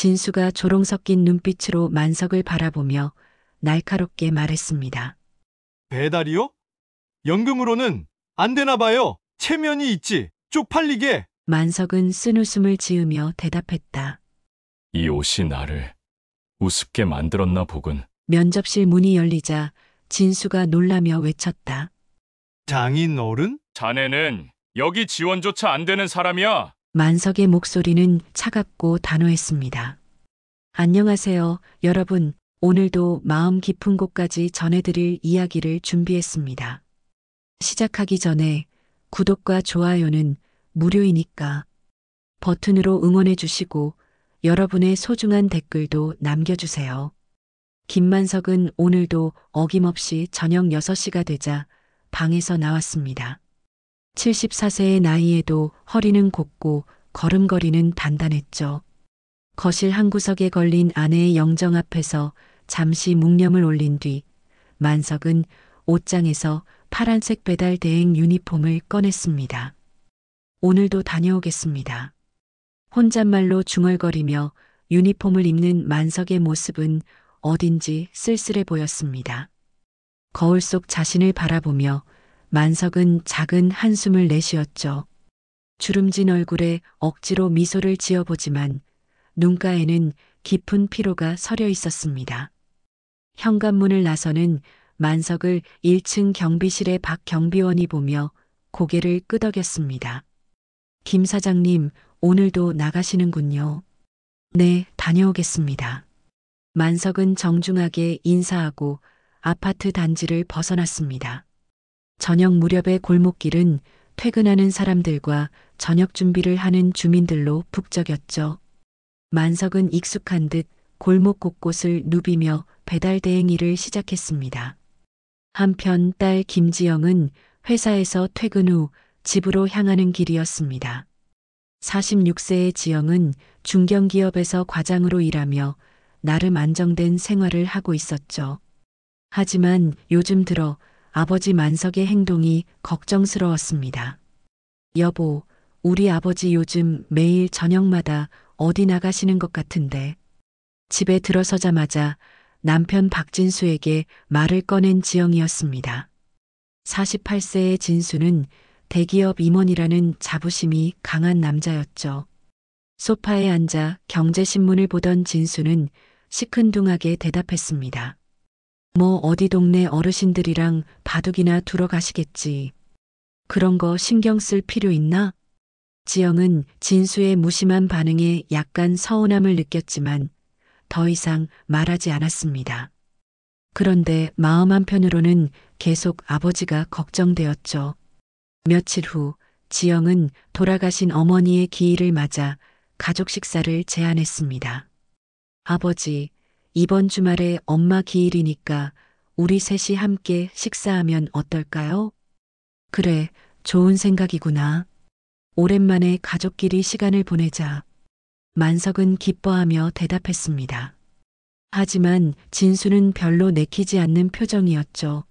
진수가 조롱 섞인 눈빛으로 만석을 바라보며 날카롭게 말했습니다. 배달이요? 연금으로는 안 되나 봐요. 체면이 있지. 쪽팔리게. 만석은 쓴웃음을 지으며 대답했다. 이 옷이 나를 우습게 만들었나 보군. 면접실 문이 열리자 진수가 놀라며 외쳤다. 장인 어른? 자네는 여기 지원조차 안 되는 사람이야. 만석의 목소리는 차갑고 단호했습니다. 안녕하세요, 여러분. 오늘도 마음 깊은 곳까지 전해드릴 이야기를 준비했습니다. 시작하기 전에 구독과 좋아요는 무료이니까 버튼으로 응원해주시고 여러분의 소중한 댓글도 남겨주세요. 김만석은 오늘도 어김없이 저녁 6시가 되자 방에서 나왔습니다. 74세의 나이에도 허리는 곱고 걸음걸이는 단단했죠. 거실 한 구석에 걸린 아내의 영정 앞에서 잠시 묵념을 올린 뒤 만석은 옷장에서 파란색 배달 대행 유니폼을 꺼냈습니다. 오늘도 다녀오겠습니다. 혼잣말로 중얼거리며 유니폼을 입는 만석의 모습은 어딘지 쓸쓸해 보였습니다. 거울 속 자신을 바라보며 만석은 작은 한숨을 내쉬었죠. 주름진 얼굴에 억지로 미소를 지어보지만 눈가에는 깊은 피로가 서려 있었습니다. 현관문을 나서는 만석을 1층 경비실의 박 경비원이 보며 고개를 끄덕였습니다. 김 사장님, 오늘도 나가시는군요. 네, 다녀오겠습니다. 만석은 정중하게 인사하고 아파트 단지를 벗어났습니다. 저녁 무렵의 골목길은 퇴근하는 사람들과 저녁 준비를 하는 주민들로 북적였죠. 만석은 익숙한 듯 골목 곳곳을 누비며 배달 대행 일을 시작했습니다. 한편 딸 김지영은 회사에서 퇴근 후 집으로 향하는 길이었습니다. 46세의 지영은 중견기업에서 과장으로 일하며 나름 안정된 생활을 하고 있었죠. 하지만 요즘 들어 아버지 만석의 행동이 걱정스러웠습니다. 여보, 우리 아버지 요즘 매일 저녁마다 어디 나가시는 것 같은데. 집에 들어서자마자 남편 박진수에게 말을 꺼낸 지영이었습니다. 48세의 진수는 대기업 임원이라는 자부심이 강한 남자였죠. 소파에 앉아 경제신문을 보던 진수는 시큰둥하게 대답했습니다. 뭐 어디 동네 어르신들이랑 바둑이나 두러 가시겠지. 그런 거 신경 쓸 필요 있나? 지영은 진수의 무심한 반응에 약간 서운함을 느꼈지만 더 이상 말하지 않았습니다. 그런데 마음 한편으로는 계속 아버지가 걱정되었죠. 며칠 후 지영은 돌아가신 어머니의 기일을 맞아 가족 식사를 제안했습니다. 아버지, 이번 주말에 엄마 기일이니까 우리 셋이 함께 식사하면 어떨까요? 그래, 좋은 생각이구나. 오랜만에 가족끼리 시간을 보내자. 만석은 기뻐하며 대답했습니다. 하지만 진수는 별로 내키지 않는 표정이었죠.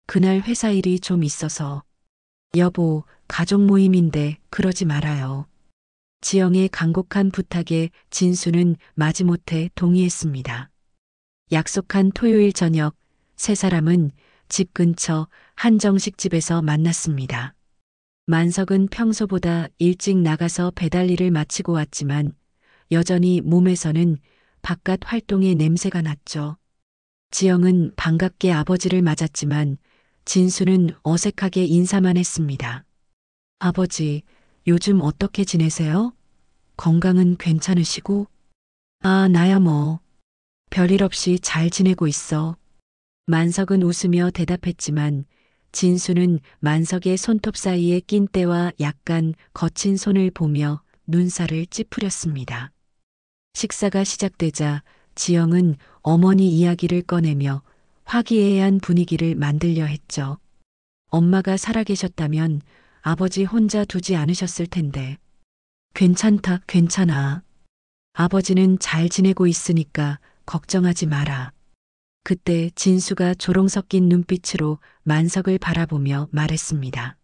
그날 회사 일이 좀 있어서. 여보, 가족 모임인데 그러지 말아요. 지영의 간곡한 부탁에 진수는 마지못해 동의했습니다. 약속한 토요일 저녁, 세 사람은 집 근처 한정식집에서 만났습니다. 만석은 평소보다 일찍 나가서 배달 일을 마치고 왔지만 여전히 몸에서는 바깥 활동의 냄새가 났죠. 지영은 반갑게 아버지를 맞았지만 진수는 어색하게 인사만 했습니다. 아버지, 요즘 어떻게 지내세요? 건강은 괜찮으시고? 아, 나야 뭐. 별일 없이 잘 지내고 있어. 만석은 웃으며 대답했지만 진수는 만석의 손톱 사이에 낀 때와 약간 거친 손을 보며 눈살을 찌푸렸습니다. 식사가 시작되자 지영은 어머니 이야기를 꺼내며 화기애애한 분위기를 만들려 했죠. 엄마가 살아계셨다면 아버지 혼자 두지 않으셨을 텐데. 괜찮다, 괜찮아. 아버지는 잘 지내고 있으니까 걱정하지 마라. 그때 진수가 조롱 섞인 눈빛으로 만석을 바라보며 말했습니다.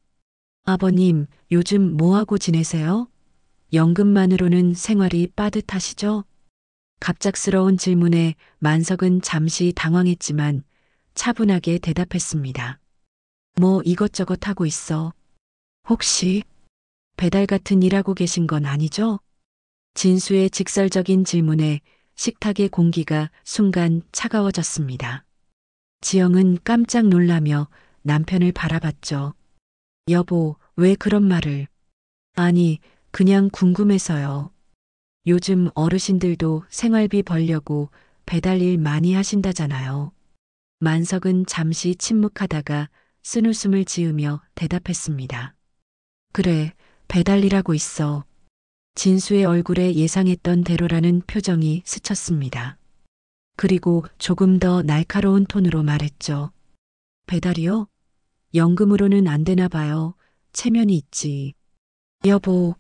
아버님, 요즘 뭐하고 지내세요? 연금만으로는 생활이 빠듯하시죠? 갑작스러운 질문에 만석은 잠시 당황했지만 차분하게 대답했습니다. 뭐 이것저것 하고 있어. 혹시 배달 같은 일하고 계신 건 아니죠? 진수의 직설적인 질문에 식탁의 공기가 순간 차가워졌습니다. 지영은 깜짝 놀라며 남편을 바라봤죠. 여보, 왜 그런 말을? 아니, 그냥 궁금해서요. 요즘 어르신들도 생활비 벌려고 배달 일 많이 하신다잖아요. 만석은 잠시 침묵하다가 쓴웃음을 지으며 대답했습니다. 그래, 배달 일하고 있어. 진수의 얼굴에 예상했던 대로라는 표정이 스쳤습니다. 그리고 조금 더 날카로운 톤으로 말했죠. 배달이요? 연금으로는 안 되나 봐요. 체면이 있지. 여보.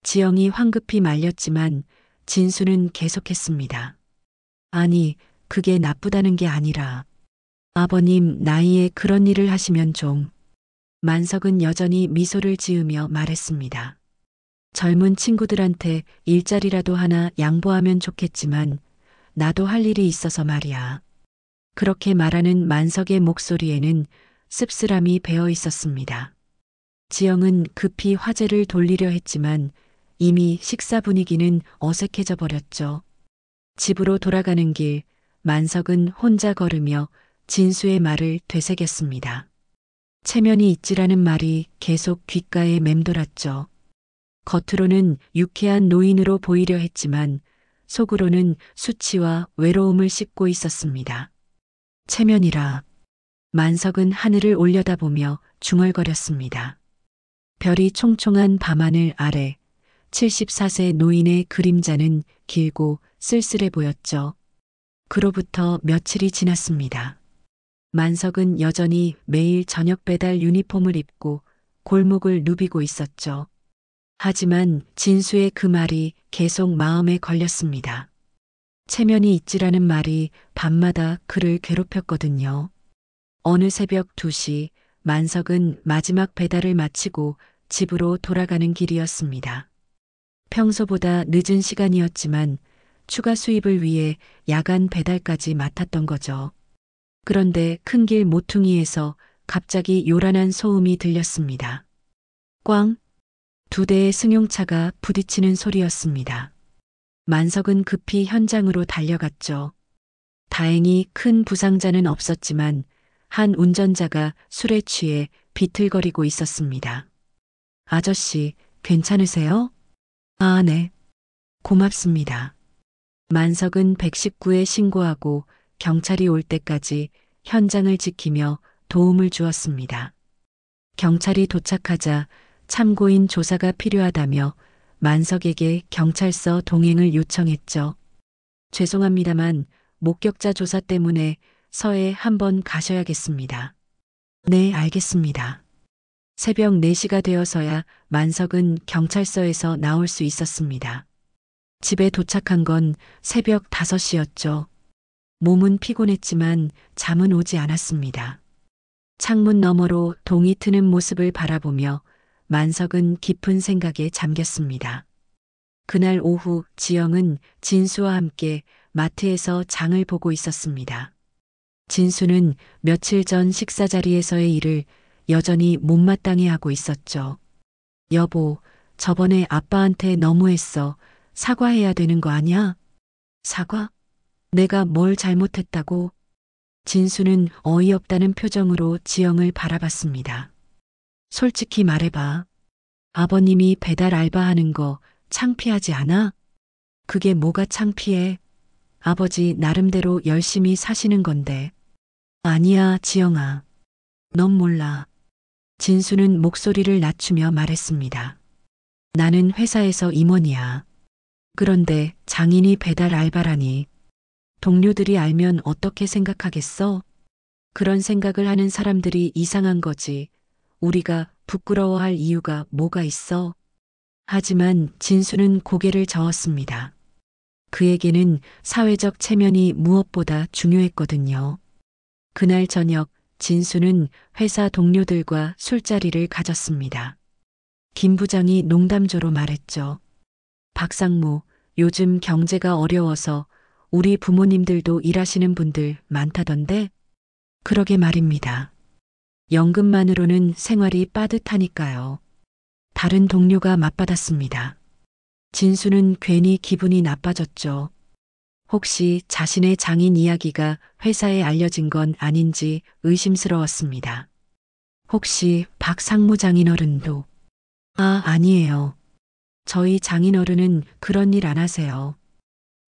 지영이 황급히 말렸지만 진수는 계속했습니다. 아니, 그게 나쁘다는 게 아니라 아버님 나이에 그런 일을 하시면 좀. 만석은 여전히 미소를 지으며 말했습니다. 젊은 친구들한테 일자리라도 하나 양보하면 좋겠지만 나도 할 일이 있어서 말이야. 그렇게 말하는 만석의 목소리에는 씁쓸함이 배어 있었습니다. 지영은 급히 화제를 돌리려 했지만 이미 식사 분위기는 어색해져 버렸죠. 집으로 돌아가는 길, 만석은 혼자 걸으며 진수의 말을 되새겼습니다. 체면이 있지라는 말이 계속 귓가에 맴돌았죠. 겉으로는 유쾌한 노인으로 보이려 했지만 속으로는 수치와 외로움을 씹고 있었습니다. 체면이라. 만석은 하늘을 올려다보며 중얼거렸습니다. 별이 총총한 밤하늘 아래 74세 노인의 그림자는 길고 쓸쓸해 보였죠. 그로부터 며칠이 지났습니다. 만석은 여전히 매일 저녁 배달 유니폼을 입고 골목을 누비고 있었죠. 하지만 진수의 그 말이 계속 마음에 걸렸습니다. 체면이 있지라는 말이 밤마다 그를 괴롭혔거든요. 어느 새벽 2시 만석은 마지막 배달을 마치고 집으로 돌아가는 길이었습니다. 평소보다 늦은 시간이었지만 추가 수입을 위해 야간 배달까지 맡았던 거죠. 그런데 큰 길 모퉁이에서 갑자기 요란한 소음이 들렸습니다. 꽝! 2대의 승용차가 부딪히는 소리였습니다. 만석은 급히 현장으로 달려갔죠. 다행히 큰 부상자는 없었지만 한 운전자가 술에 취해 비틀거리고 있었습니다. 아저씨, 괜찮으세요? 아, 네. 고맙습니다. 만석은 119에 신고하고 경찰이 올 때까지 현장을 지키며 도움을 주었습니다. 경찰이 도착하자 참고인 조사가 필요하다며 만석에게 경찰서 동행을 요청했죠. 죄송합니다만 목격자 조사 때문에 서에 한번 가셔야겠습니다. 네, 알겠습니다. 새벽 4시가 되어서야 만석은 경찰서에서 나올 수 있었습니다. 집에 도착한 건 새벽 5시였죠. 몸은 피곤했지만 잠은 오지 않았습니다. 창문 너머로 동이 트는 모습을 바라보며 만석은 깊은 생각에 잠겼습니다. 그날 오후 지영은 진수와 함께 마트에서 장을 보고 있었습니다. 진수는 며칠 전 식사 자리에서의 일을 여전히 못마땅해 하고 있었죠. 여보, 저번에 아빠한테 너무했어. 사과해야 되는 거 아니야? 사과? 내가 뭘 잘못했다고? 진수는 어이없다는 표정으로 지영을 바라봤습니다. 솔직히 말해봐. 아버님이 배달 알바하는 거 창피하지 않아? 그게 뭐가 창피해? 아버지 나름대로 열심히 사시는 건데. 아니야, 지영아. 넌 몰라. 진수는 목소리를 낮추며 말했습니다. 나는 회사에서 임원이야. 그런데 장인이 배달 알바라니. 동료들이 알면 어떻게 생각하겠어? 그런 생각을 하는 사람들이 이상한 거지. 우리가 부끄러워할 이유가 뭐가 있어? 하지만 진수는 고개를 저었습니다. 그에게는 사회적 체면이 무엇보다 중요했거든요. 그날 저녁 진수는 회사 동료들과 술자리를 가졌습니다. 김 부장이 농담조로 말했죠. 박상무, 요즘 경제가 어려워서 우리 부모님들도 일하시는 분들 많다던데? 그러게 말입니다. 연금만으로는 생활이 빠듯하니까요. 다른 동료가 맞받았습니다. 진수는 괜히 기분이 나빠졌죠. 혹시 자신의 장인 이야기가 회사에 알려진 건 아닌지 의심스러웠습니다. 혹시 박 상무장인 어른도? 아니에요. 저희 장인 어른은 그런 일 안 하세요.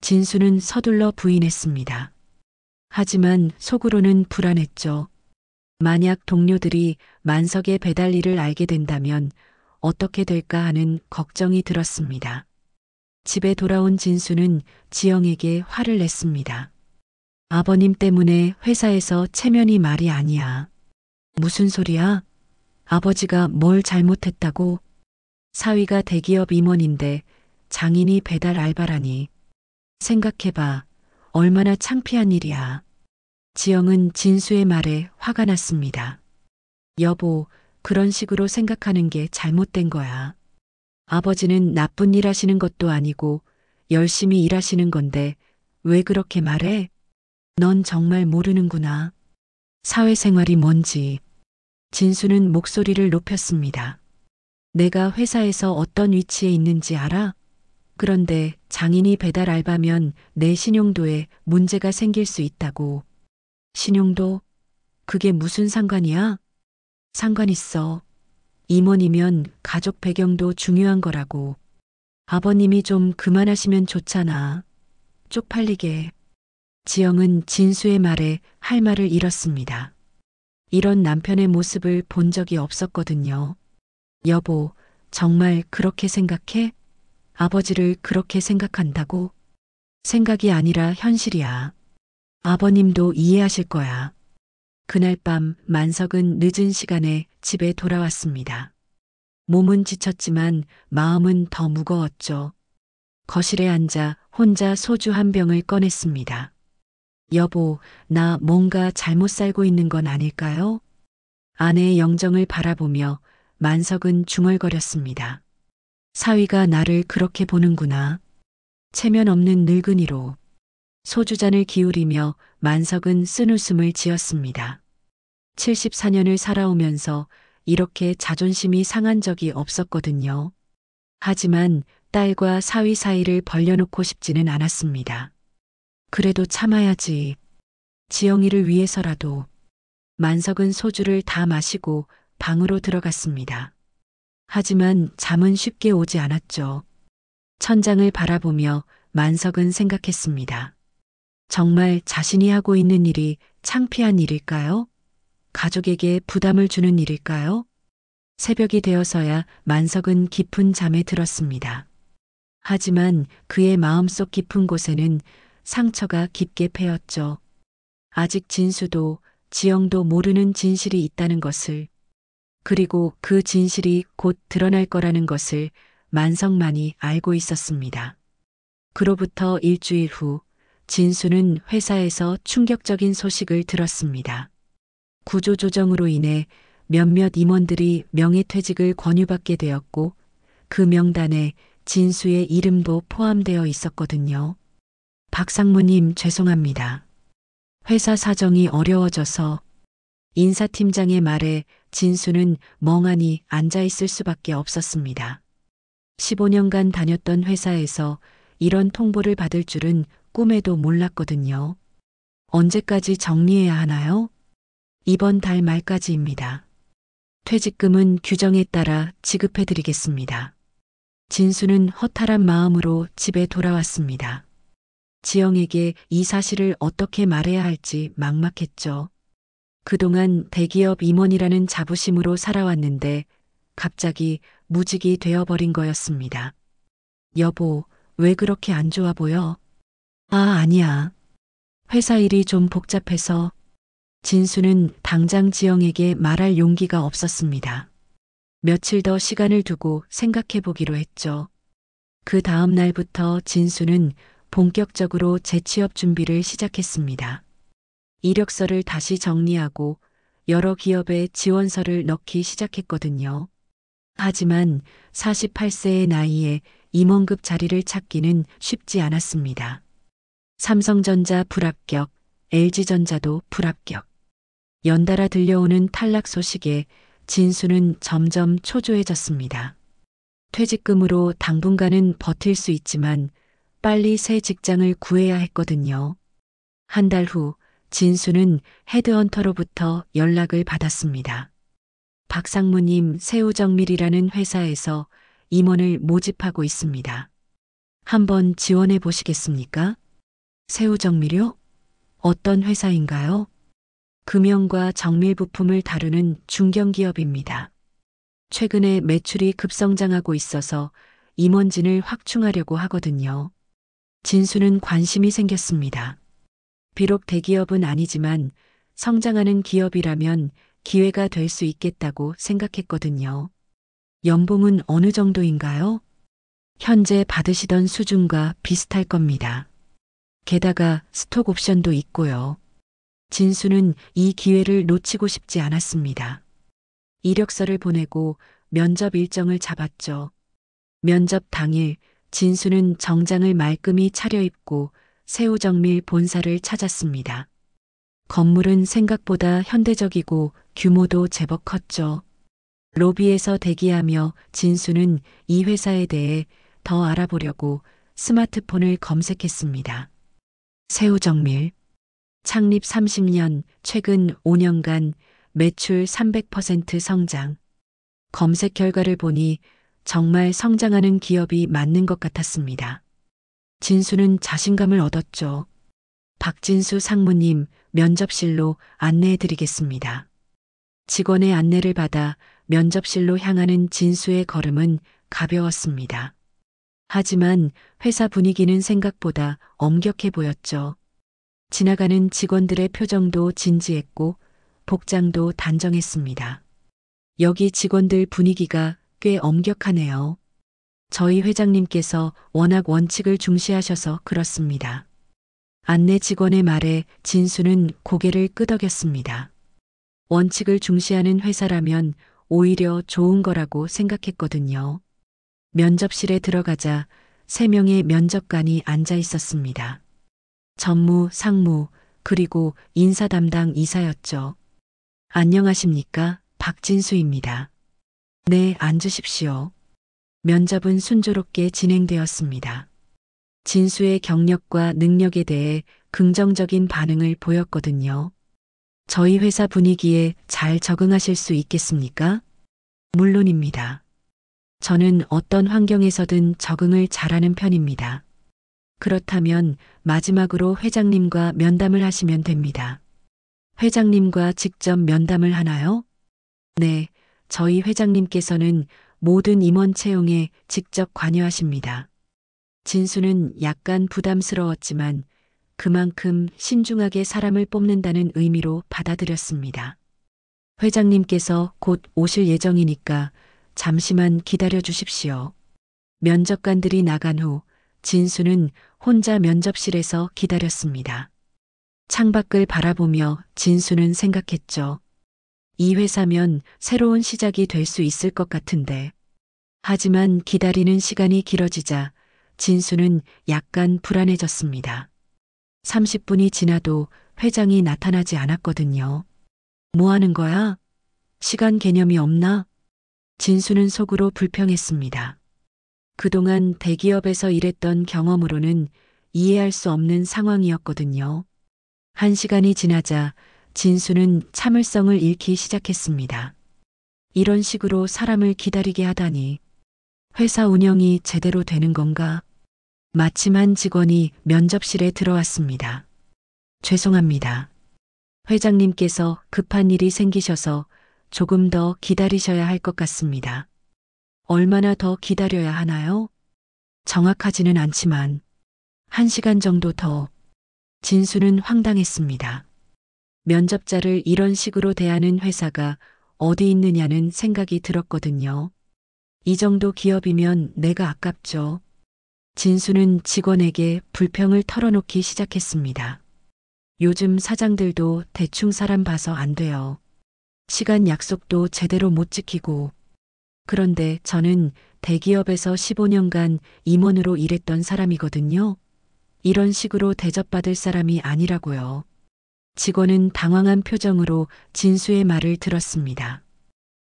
진수는 서둘러 부인했습니다. 하지만 속으로는 불안했죠. 만약 동료들이 만석의 배달 일을 알게 된다면 어떻게 될까 하는 걱정이 들었습니다. 집에 돌아온 진수는 지영에게 화를 냈습니다. 아버님 때문에 회사에서 체면이 말이 아니야. 무슨 소리야? 아버지가 뭘 잘못했다고? 사위가 대기업 임원인데 장인이 배달 알바라니. 생각해봐. 얼마나 창피한 일이야. 지영은 진수의 말에 화가 났습니다. 여보, 그런 식으로 생각하는 게 잘못된 거야. 아버지는 나쁜 일 하시는 것도 아니고 열심히 일하시는 건데 왜 그렇게 말해? 넌 정말 모르는구나. 사회생활이 뭔지. 진수는 목소리를 높였습니다. 내가 회사에서 어떤 위치에 있는지 알아? 그런데 장인이 배달 알바면 내 신용도에 문제가 생길 수 있다고. 신용도? 그게 무슨 상관이야? 상관 있어. 임원이면 가족 배경도 중요한 거라고. 아버님이 좀 그만하시면 좋잖아. 쪽팔리게. 지영은 진수의 말에 할 말을 잃었습니다. 이런 남편의 모습을 본 적이 없었거든요. 여보, 정말 그렇게 생각해? 아버지를 그렇게 생각한다고? 생각이 아니라 현실이야. 아버님도 이해하실 거야. 그날 밤 만석은 늦은 시간에 집에 돌아왔습니다. 몸은 지쳤지만 마음은 더 무거웠죠. 거실에 앉아 혼자 소주 한 병을 꺼냈습니다. 여보, 나 뭔가 잘못 살고 있는 건 아닐까요? 아내의 영정을 바라보며 만석은 중얼거렸습니다. 사위가 나를 그렇게 보는구나. 체면 없는 늙은이로. 소주잔을 기울이며 만석은 쓴웃음을 지었습니다. 74년을 살아오면서 이렇게 자존심이 상한 적이 없었거든요. 하지만 딸과 사위 사이를 벌려놓고 싶지는 않았습니다. 그래도 참아야지. 지영이를 위해서라도. 만석은 소주를 다 마시고 방으로 들어갔습니다. 하지만 잠은 쉽게 오지 않았죠. 천장을 바라보며 만석은 생각했습니다. 정말 자신이 하고 있는 일이 창피한 일일까요? 가족에게 부담을 주는 일일까요? 새벽이 되어서야 만석은 깊은 잠에 들었습니다. 하지만 그의 마음속 깊은 곳에는 상처가 깊게 패였죠. 아직 진수도 지영도 모르는 진실이 있다는 것을, 그리고 그 진실이 곧 드러날 거라는 것을 만석만이 알고 있었습니다. 그로부터 일주일 후 진수는 회사에서 충격적인 소식을 들었습니다. 구조조정으로 인해 몇몇 임원들이 명예퇴직을 권유받게 되었고 그 명단에 진수의 이름도 포함되어 있었거든요. 박 상무님 죄송합니다. 회사 사정이 어려워져서. 인사팀장의 말에 진수는 멍하니 앉아있을 수밖에 없었습니다. 15년간 다녔던 회사에서 이런 통보를 받을 줄은 꿈에도 몰랐거든요. 언제까지 정리해야 하나요? 이번 달 말까지입니다. 퇴직금은 규정에 따라 지급해드리겠습니다. 진수는 허탈한 마음으로 집에 돌아왔습니다. 지영에게 이 사실을 어떻게 말해야 할지 막막했죠. 그동안 대기업 임원이라는 자부심으로 살아왔는데 갑자기 무직이 되어버린 거였습니다. 여보, 왜 그렇게 안 좋아 보여? 아니야. 회사 일이 좀 복잡해서. 진수는 당장 지영에게 말할 용기가 없었습니다. 며칠 더 시간을 두고 생각해 보기로 했죠. 그 다음 날부터 진수는 본격적으로 재취업 준비를 시작했습니다. 이력서를 다시 정리하고 여러 기업에 지원서를 넣기 시작했거든요. 하지만 48세의 나이에 임원급 자리를 찾기는 쉽지 않았습니다. 삼성전자 불합격, LG전자도 불합격. 연달아 들려오는 탈락 소식에 진수는 점점 초조해졌습니다. 퇴직금으로 당분간은 버틸 수 있지만 빨리 새 직장을 구해야 했거든요. 한 달 후 진수는 헤드헌터로부터 연락을 받았습니다. 박상무님, 새우정밀이라는 회사에서 임원을 모집하고 있습니다. 한번 지원해 보시겠습니까? 새우정밀이요? 어떤 회사인가요? 금형과 정밀 부품을 다루는 중견기업입니다. 최근에 매출이 급성장하고 있어서 임원진을 확충하려고 하거든요. 진수는 관심이 생겼습니다. 비록 대기업은 아니지만 성장하는 기업이라면 기회가 될 수 있겠다고 생각했거든요. 연봉은 어느 정도인가요? 현재 받으시던 수준과 비슷할 겁니다. 게다가 스톡 옵션도 있고요. 진수는 이 기회를 놓치고 싶지 않았습니다. 이력서를 보내고 면접 일정을 잡았죠. 면접 당일 진수는 정장을 말끔히 차려입고 새우정밀 본사를 찾았습니다. 건물은 생각보다 현대적이고 규모도 제법 컸죠. 로비에서 대기하며 진수는 이 회사에 대해 더 알아보려고 스마트폰을 검색했습니다. 새우정밀. 창립 30년, 최근 5년간 매출 300% 성장. 검색 결과를 보니 정말 성장하는 기업이 맞는 것 같았습니다. 진수는 자신감을 얻었죠. 박진수 상무님, 면접실로 안내해 드리겠습니다. 직원의 안내를 받아 면접실로 향하는 진수의 걸음은 가벼웠습니다. 하지만 회사 분위기는 생각보다 엄격해 보였죠. 지나가는 직원들의 표정도 진지했고 복장도 단정했습니다. 여기 직원들 분위기가 꽤 엄격하네요. 저희 회장님께서 워낙 원칙을 중시하셔서 그렇습니다. 안내 직원의 말에 진수는 고개를 끄덕였습니다. 원칙을 중시하는 회사라면 오히려 좋은 거라고 생각했거든요. 면접실에 들어가자 3명의 면접관이 앉아 있었습니다. 전무, 상무, 그리고 인사 담당 이사였죠. 안녕하십니까? 박진수입니다. 네, 앉으십시오. 면접은 순조롭게 진행되었습니다. 진수의 경력과 능력에 대해 긍정적인 반응을 보였거든요. 저희 회사 분위기에 잘 적응하실 수 있겠습니까? 물론입니다. 저는 어떤 환경에서든 적응을 잘하는 편입니다. 그렇다면 마지막으로 회장님과 면담을 하시면 됩니다. 회장님과 직접 면담을 하나요? 네, 저희 회장님께서는 모든 임원 채용에 직접 관여하십니다. 진수는 약간 부담스러웠지만 그만큼 신중하게 사람을 뽑는다는 의미로 받아들였습니다. 회장님께서 곧 오실 예정이니까 잠시만 기다려 주십시오. 면접관들이 나간 후 진수는 혼자 면접실에서 기다렸습니다. 창밖을 바라보며 진수는 생각했죠. 이 회사면 새로운 시작이 될 수 있을 것 같은데. 하지만 기다리는 시간이 길어지자 진수는 약간 불안해졌습니다. 30분이 지나도 회장이 나타나지 않았거든요. 뭐 하는 거야? 시간 개념이 없나? 진수는 속으로 불평했습니다. 그동안 대기업에서 일했던 경험으로는 이해할 수 없는 상황이었거든요. 1시간이 지나자 진수는 참을성을 잃기 시작했습니다. 이런 식으로 사람을 기다리게 하다니 회사 운영이 제대로 되는 건가? 마침 한 직원이 면접실에 들어왔습니다. 죄송합니다. 회장님께서 급한 일이 생기셔서 조금 더 기다리셔야 할 것 같습니다. 얼마나 더 기다려야 하나요? 정확하지는 않지만 1시간 정도 더. 진수는 황당했습니다. 면접자를 이런 식으로 대하는 회사가 어디 있느냐는 생각이 들었거든요. 이 정도 기업이면 내가 아깝죠. 진수는 직원에게 불평을 털어놓기 시작했습니다. 요즘 사장들도 대충 사람 봐서 안 돼요. 시간 약속도 제대로 못 지키고. 그런데 저는 대기업에서 15년간 임원으로 일했던 사람이거든요. 이런 식으로 대접받을 사람이 아니라고요. 직원은 당황한 표정으로 진수의 말을 들었습니다.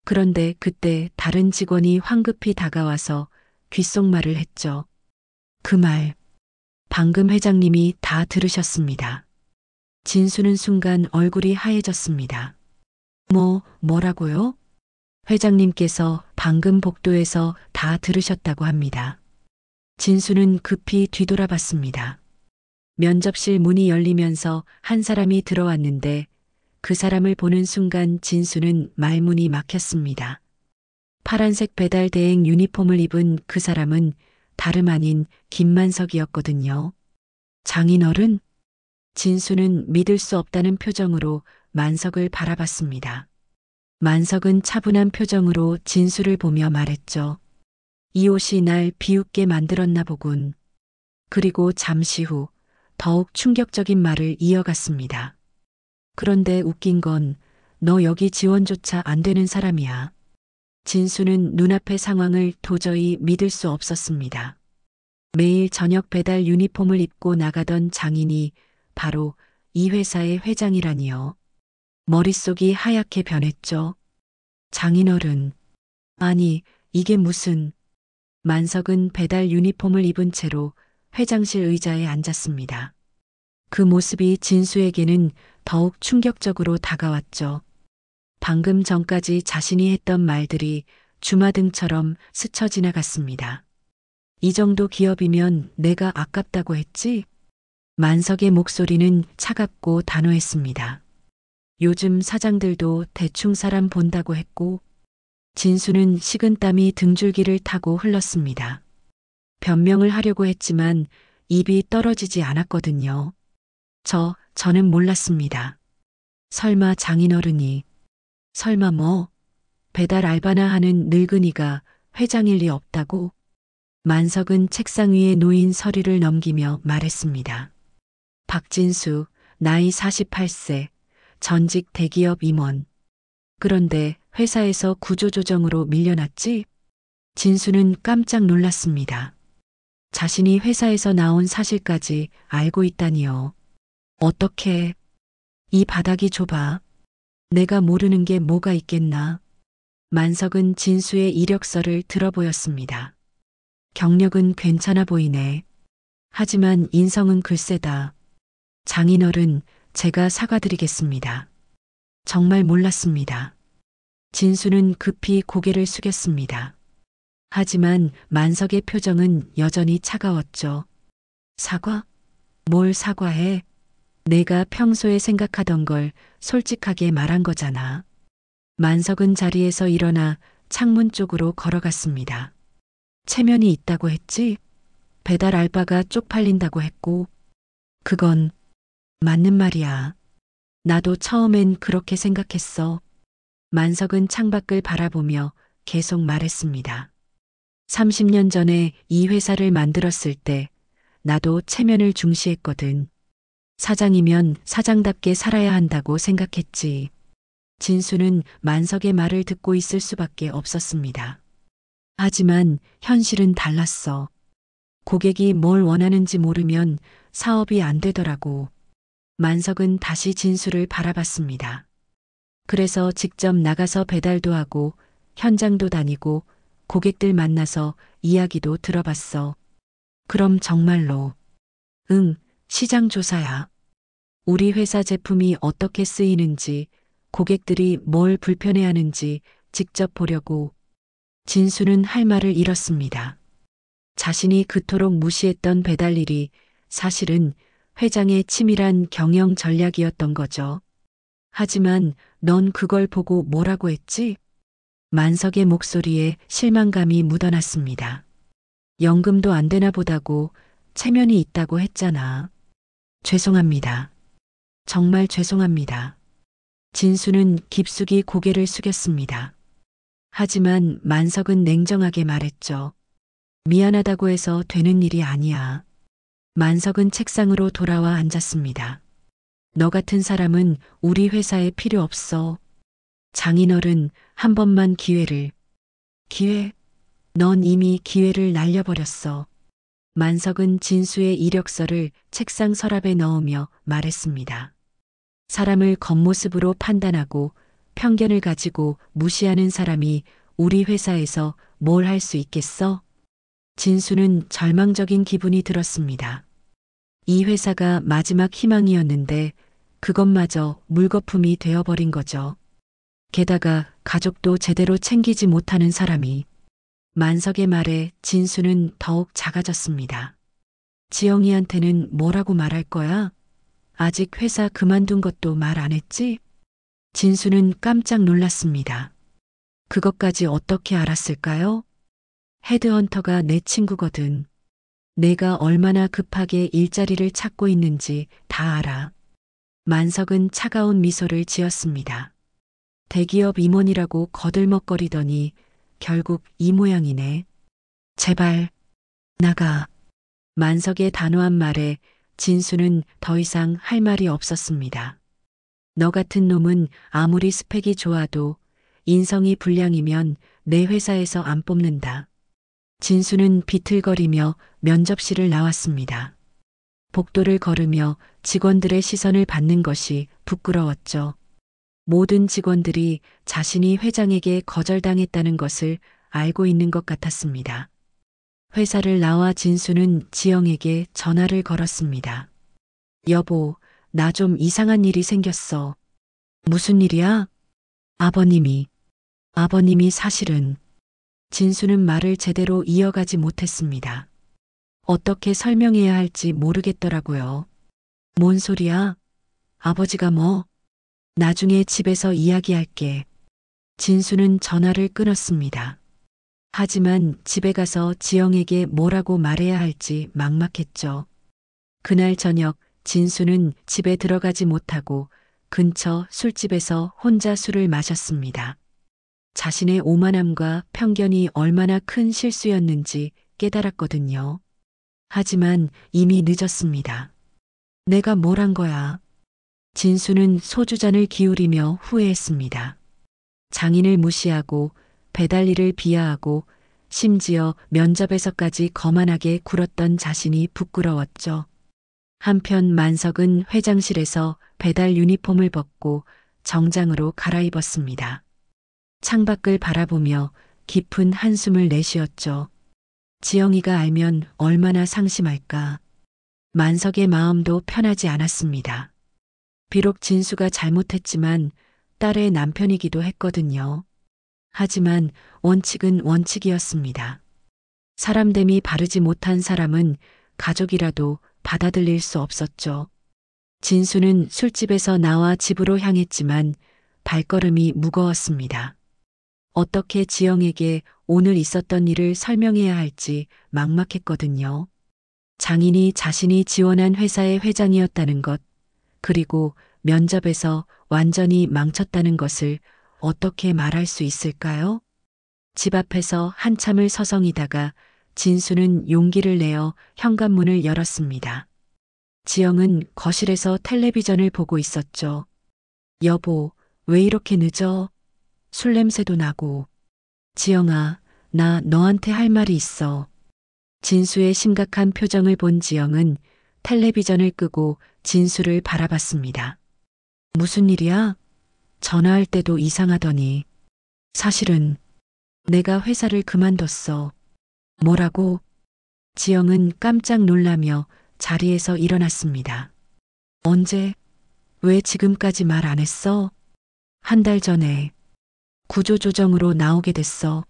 그런데 그때 다른 직원이 황급히 다가와서 귓속말을 했죠. 그 말, 방금 회장님이 다 들으셨습니다. 진수는 순간 얼굴이 하얘졌습니다. 뭐라고요? 회장님께서 방금 복도에서 다 들으셨다고 합니다. 진수는 급히 뒤돌아봤습니다. 면접실 문이 열리면서 한 사람이 들어왔는데 그 사람을 보는 순간 진수는 말문이 막혔습니다. 파란색 배달 대행 유니폼을 입은 그 사람은 다름 아닌 김만석이었거든요. 장인어른? 진수는 믿을 수 없다는 표정으로 만석을 바라봤습니다. 만석은 차분한 표정으로 진수를 보며 말했죠. 이 옷이 날 비웃게 만들었나 보군. 그리고 잠시 후 더욱 충격적인 말을 이어갔습니다. 그런데 웃긴 건 너 여기 지원조차 안 되는 사람이야. 진수는 눈앞의 상황을 도저히 믿을 수 없었습니다. 매일 저녁 배달 유니폼을 입고 나가던 장인이 바로 이 회사의 회장이라니요. 머릿속이 하얗게 변했죠. 장인어른. 아니, 이게 무슨... 만석은 배달 유니폼을 입은 채로 회장실 의자에 앉았습니다. 그 모습이 진수에게는 더욱 충격적으로 다가왔죠. 방금 전까지 자신이 했던 말들이 주마등처럼 스쳐 지나갔습니다. 이 정도 기업이면 내가 아깝다고 했지? 만석의 목소리는 차갑고 단호했습니다. 요즘 사장들도 대충 사람 본다고 했고, 진수는 식은땀이 등줄기를 타고 흘렀습니다. 변명을 하려고 했지만 입이 떨어지지 않았거든요. 저는 몰랐습니다. 설마 장인어른이, 설마 배달 알바나 하는 늙은이가 회장일 리 없다고? 만석은 책상 위에 놓인 서류를 넘기며 말했습니다. 박진수, 나이 48세, 전직 대기업 임원. 그런데 회사에서 구조조정으로 밀려났지? 진수는 깜짝 놀랐습니다. 자신이 회사에서 나온 사실까지 알고 있다니요. 어떻게? 이 바닥이 좁아. 내가 모르는 게 뭐가 있겠나. 만석은 진수의 이력서를 들어보였습니다. 경력은 괜찮아 보이네. 하지만 인성은 글쎄다. 장인어른, 제가 사과드리겠습니다. 정말 몰랐습니다. 진수는 급히 고개를 숙였습니다. 하지만 만석의 표정은 여전히 차가웠죠. 사과? 뭘 사과해? 내가 평소에 생각하던 걸 솔직하게 말한 거잖아. 만석은 자리에서 일어나 창문 쪽으로 걸어갔습니다. 체면이 있다고 했지? 배달 알바가 쪽팔린다고 했고, 그건 맞는 말이야. 나도 처음엔 그렇게 생각했어. 만석은 창밖을 바라보며 계속 말했습니다. 30년 전에 이 회사를 만들었을 때 나도 체면을 중시했거든. 사장이면 사장답게 살아야 한다고 생각했지. 진수는 만석의 말을 듣고 있을 수밖에 없었습니다. 하지만 현실은 달랐어. 고객이 뭘 원하는지 모르면 사업이 안 되더라고. 만석은 다시 진수를 바라봤습니다. 그래서 직접 나가서 배달도 하고 현장도 다니고 고객들 만나서 이야기도 들어봤어. 그럼 정말로. 응, 시장 조사야. 우리 회사 제품이 어떻게 쓰이는지, 고객들이 뭘 불편해하는지 직접 보려고. 진수는 할 말을 잃었습니다. 자신이 그토록 무시했던 배달 일이 사실은 회장의 치밀한 경영 전략이었던 거죠. 하지만 넌 그걸 보고 뭐라고 했지? 만석의 목소리에 실망감이 묻어났습니다. 연금도 안 되나 보다고 체면이 있다고 했잖아. 죄송합니다. 정말 죄송합니다. 진수는 깊숙이 고개를 숙였습니다. 하지만 만석은 냉정하게 말했죠. 미안하다고 해서 되는 일이 아니야. 만석은 책상으로 돌아와 앉았습니다. 너 같은 사람은 우리 회사에 필요 없어. 장인어른, 한 번만 기회를. 기회? 넌 이미 기회를 날려버렸어. 만석은 진수의 이력서를 책상 서랍에 넣으며 말했습니다. 사람을 겉모습으로 판단하고 편견을 가지고 무시하는 사람이 우리 회사에서 뭘 할 수 있겠어? 진수는 절망적인 기분이 들었습니다. 이 회사가 마지막 희망이었는데 그것마저 물거품이 되어버린 거죠. 게다가 가족도 제대로 챙기지 못하는 사람이. 만석의 말에 진수는 더욱 작아졌습니다. 지영이한테는 뭐라고 말할 거야? 아직 회사 그만둔 것도 말 안 했지? 진수는 깜짝 놀랐습니다. 그것까지 어떻게 알았을까요? 헤드헌터가 내 친구거든. 내가 얼마나 급하게 일자리를 찾고 있는지 다 알아. 만석은 차가운 미소를 지었습니다. 대기업 임원이라고 거들먹거리더니 결국 이 모양이네. 제발 나가. 만석의 단호한 말에 진수는 더 이상 할 말이 없었습니다. 너 같은 놈은 아무리 스펙이 좋아도 인성이 불량이면 내 회사에서 안 뽑는다. 진수는 비틀거리며 면접실을 나왔습니다. 복도를 걸으며 직원들의 시선을 받는 것이 부끄러웠죠. 모든 직원들이 자신이 회장에게 거절당했다는 것을 알고 있는 것 같았습니다. 회사를 나와 진수는 지영에게 전화를 걸었습니다. 여보, 나 좀 이상한 일이 생겼어. 무슨 일이야? 아버님이 사실은. 진수는 말을 제대로 이어가지 못했습니다. 어떻게 설명해야 할지 모르겠더라고요. 뭔 소리야? 아버지가 뭐? 나중에 집에서 이야기할게. 진수는 전화를 끊었습니다. 하지만 집에 가서 지영에게 뭐라고 말해야 할지 막막했죠. 그날 저녁 진수는 집에 들어가지 못하고 근처 술집에서 혼자 술을 마셨습니다. 자신의 오만함과 편견이 얼마나 큰 실수였는지 깨달았거든요. 하지만 이미 늦었습니다. 내가 뭘 한 거야? 진수는 소주잔을 기울이며 후회했습니다. 장인을 무시하고 배달일을 비하하고 심지어 면접에서까지 거만하게 굴었던 자신이 부끄러웠죠. 한편 만석은 회장실에서 배달 유니폼을 벗고 정장으로 갈아입었습니다. 창밖을 바라보며 깊은 한숨을 내쉬었죠. 지영이가 알면 얼마나 상심할까. 만석의 마음도 편하지 않았습니다. 비록 진수가 잘못했지만 딸의 남편이기도 했거든요. 하지만 원칙은 원칙이었습니다. 사람됨이 바르지 못한 사람은 가족이라도 받아들일 수 없었죠. 진수는 술집에서 나와 집으로 향했지만 발걸음이 무거웠습니다. 어떻게 지영에게 오늘 있었던 일을 설명해야 할지 막막했거든요. 장인이 자신이 지원한 회사의 회장이었다는 것, 그리고 면접에서 완전히 망쳤다는 것을 어떻게 말할 수 있을까요? 집 앞에서 한참을 서성이다가 진수는 용기를 내어 현관문을 열었습니다. 지영은 거실에서 텔레비전을 보고 있었죠. 여보, 왜 이렇게 늦어? 술 냄새도 나고. 지영아, 나 너한테 할 말이 있어. 진수의 심각한 표정을 본 지영은 텔레비전을 끄고 진수를 바라봤습니다. 무슨 일이야? 전화할 때도 이상하더니. 사실은 내가 회사를 그만뒀어. 뭐라고? 지영은 깜짝 놀라며 자리에서 일어났습니다. 언제? 왜 지금까지 말 안 했어? 한 달 전에 구조조정으로 나오게 됐어.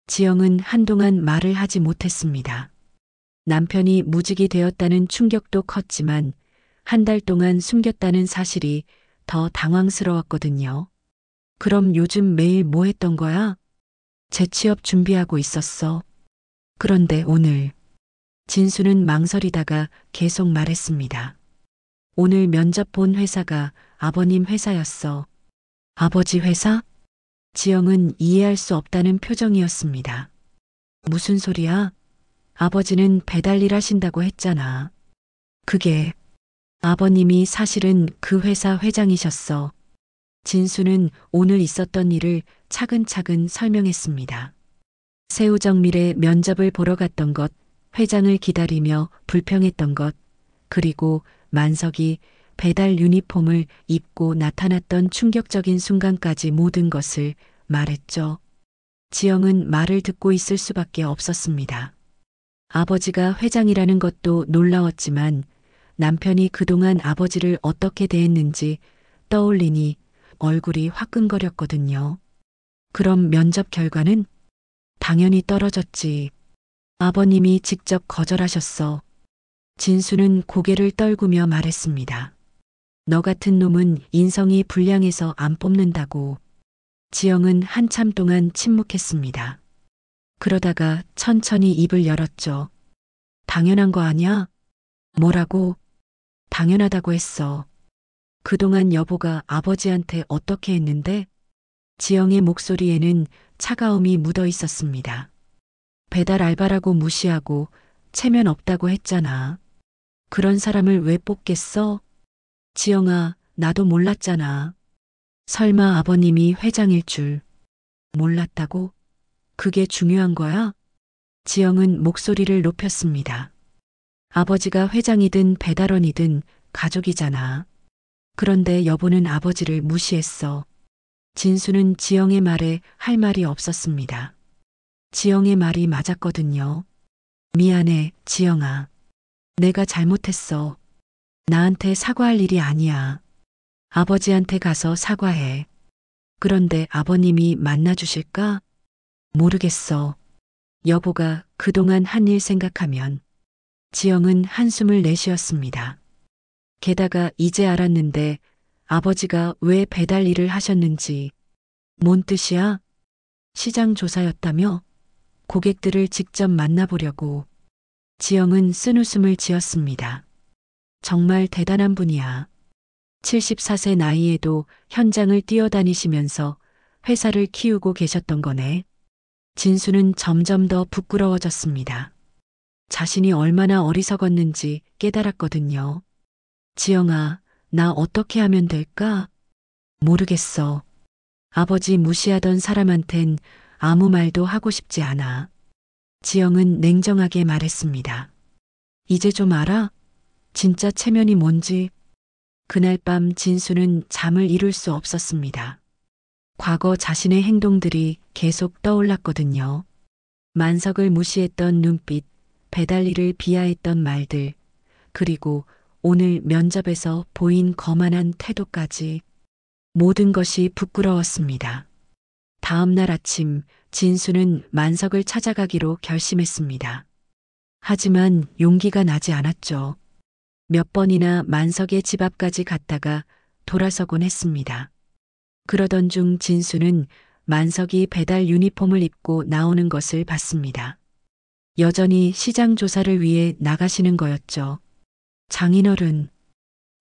지영은 한동안 말을 하지 못했습니다. 남편이 무직이 되었다는 충격도 컸지만 한 달 동안 숨겼다는 사실이 더 당황스러웠거든요. 그럼 요즘 매일 뭐 했던 거야? 재취업 준비하고 있었어. 그런데 오늘. 진수는 망설이다가 계속 말했습니다. 오늘 면접 본 회사가 아버님 회사였어. 아버지 회사? 지영은 이해할 수 없다는 표정이었습니다. 무슨 소리야? 아버지는 배달일 하신다고 했잖아. 그게 아버님이 사실은 그 회사 회장이셨어. 진수는 오늘 있었던 일을 차근차근 설명했습니다. 새우정밀의 면접을 보러 갔던 것, 회장을 기다리며 불평했던 것, 그리고 만석이 배달 유니폼을 입고 나타났던 충격적인 순간까지 모든 것을 말했죠. 지영은 말을 듣고 있을 수밖에 없었습니다. 아버지가 회장이라는 것도 놀라웠지만 남편이 그동안 아버지를 어떻게 대했는지 떠올리니 얼굴이 화끈거렸거든요. 그럼 면접 결과는? 당연히 떨어졌지. 아버님이 직접 거절하셨어. 진수는 고개를 떨구며 말했습니다. 너 같은 놈은 인성이 불량해서 안 뽑는다고. 지영은 한참 동안 침묵했습니다. 그러다가 천천히 입을 열었죠. 당연한 거 아냐? 뭐라고? 당연하다고 했어. 그동안 여보가 아버지한테 어떻게 했는데? 지영의 목소리에는 차가움이 묻어 있었습니다. 배달 알바라고 무시하고 체면 없다고 했잖아. 그런 사람을 왜 뽑겠어? 지영아, 나도 몰랐잖아. 설마 아버님이 회장일 줄 몰랐다고? 그게 중요한 거야? 지영은 목소리를 높였습니다. 아버지가 회장이든 배달원이든 가족이잖아. 그런데 여보는 아버지를 무시했어. 진수는 지영의 말에 할 말이 없었습니다. 지영의 말이 맞았거든요. 미안해, 지영아. 내가 잘못했어. 나한테 사과할 일이 아니야. 아버지한테 가서 사과해. 그런데 아버님이 만나주실까? 모르겠어. 여보가 그동안 한 일 생각하면. 지영은 한숨을 내쉬었습니다. 게다가 이제 알았는데 아버지가 왜 배달 일을 하셨는지. 뭔 뜻이야? 시장 조사였다며? 고객들을 직접 만나보려고. 지영은 쓴웃음을 지었습니다. 정말 대단한 분이야. 74세 나이에도 현장을 뛰어다니시면서 회사를 키우고 계셨던 거네. 진수는 점점 더 부끄러워졌습니다. 자신이 얼마나 어리석었는지 깨달았거든요. 지영아, 나 어떻게 하면 될까? 모르겠어. 아버지 무시하던 사람한텐 아무 말도 하고 싶지 않아. 지영은 냉정하게 말했습니다. 이제 좀 알아? 진짜 체면이 뭔지. 그날 밤 진수는 잠을 이룰 수 없었습니다. 과거 자신의 행동들이 계속 떠올랐거든요. 만석을 무시했던 눈빛, 배달 일을 비하했던 말들, 그리고 오늘 면접에서 보인 거만한 태도까지 모든 것이 부끄러웠습니다. 다음 날 아침 진수는 만석을 찾아가기로 결심했습니다. 하지만 용기가 나지 않았죠. 몇 번이나 만석의 집 앞까지 갔다가 돌아서곤 했습니다. 그러던 중 진수는 만석이 배달 유니폼을 입고 나오는 것을 봤습니다. 여전히 시장 조사를 위해 나가시는 거였죠. 장인어른.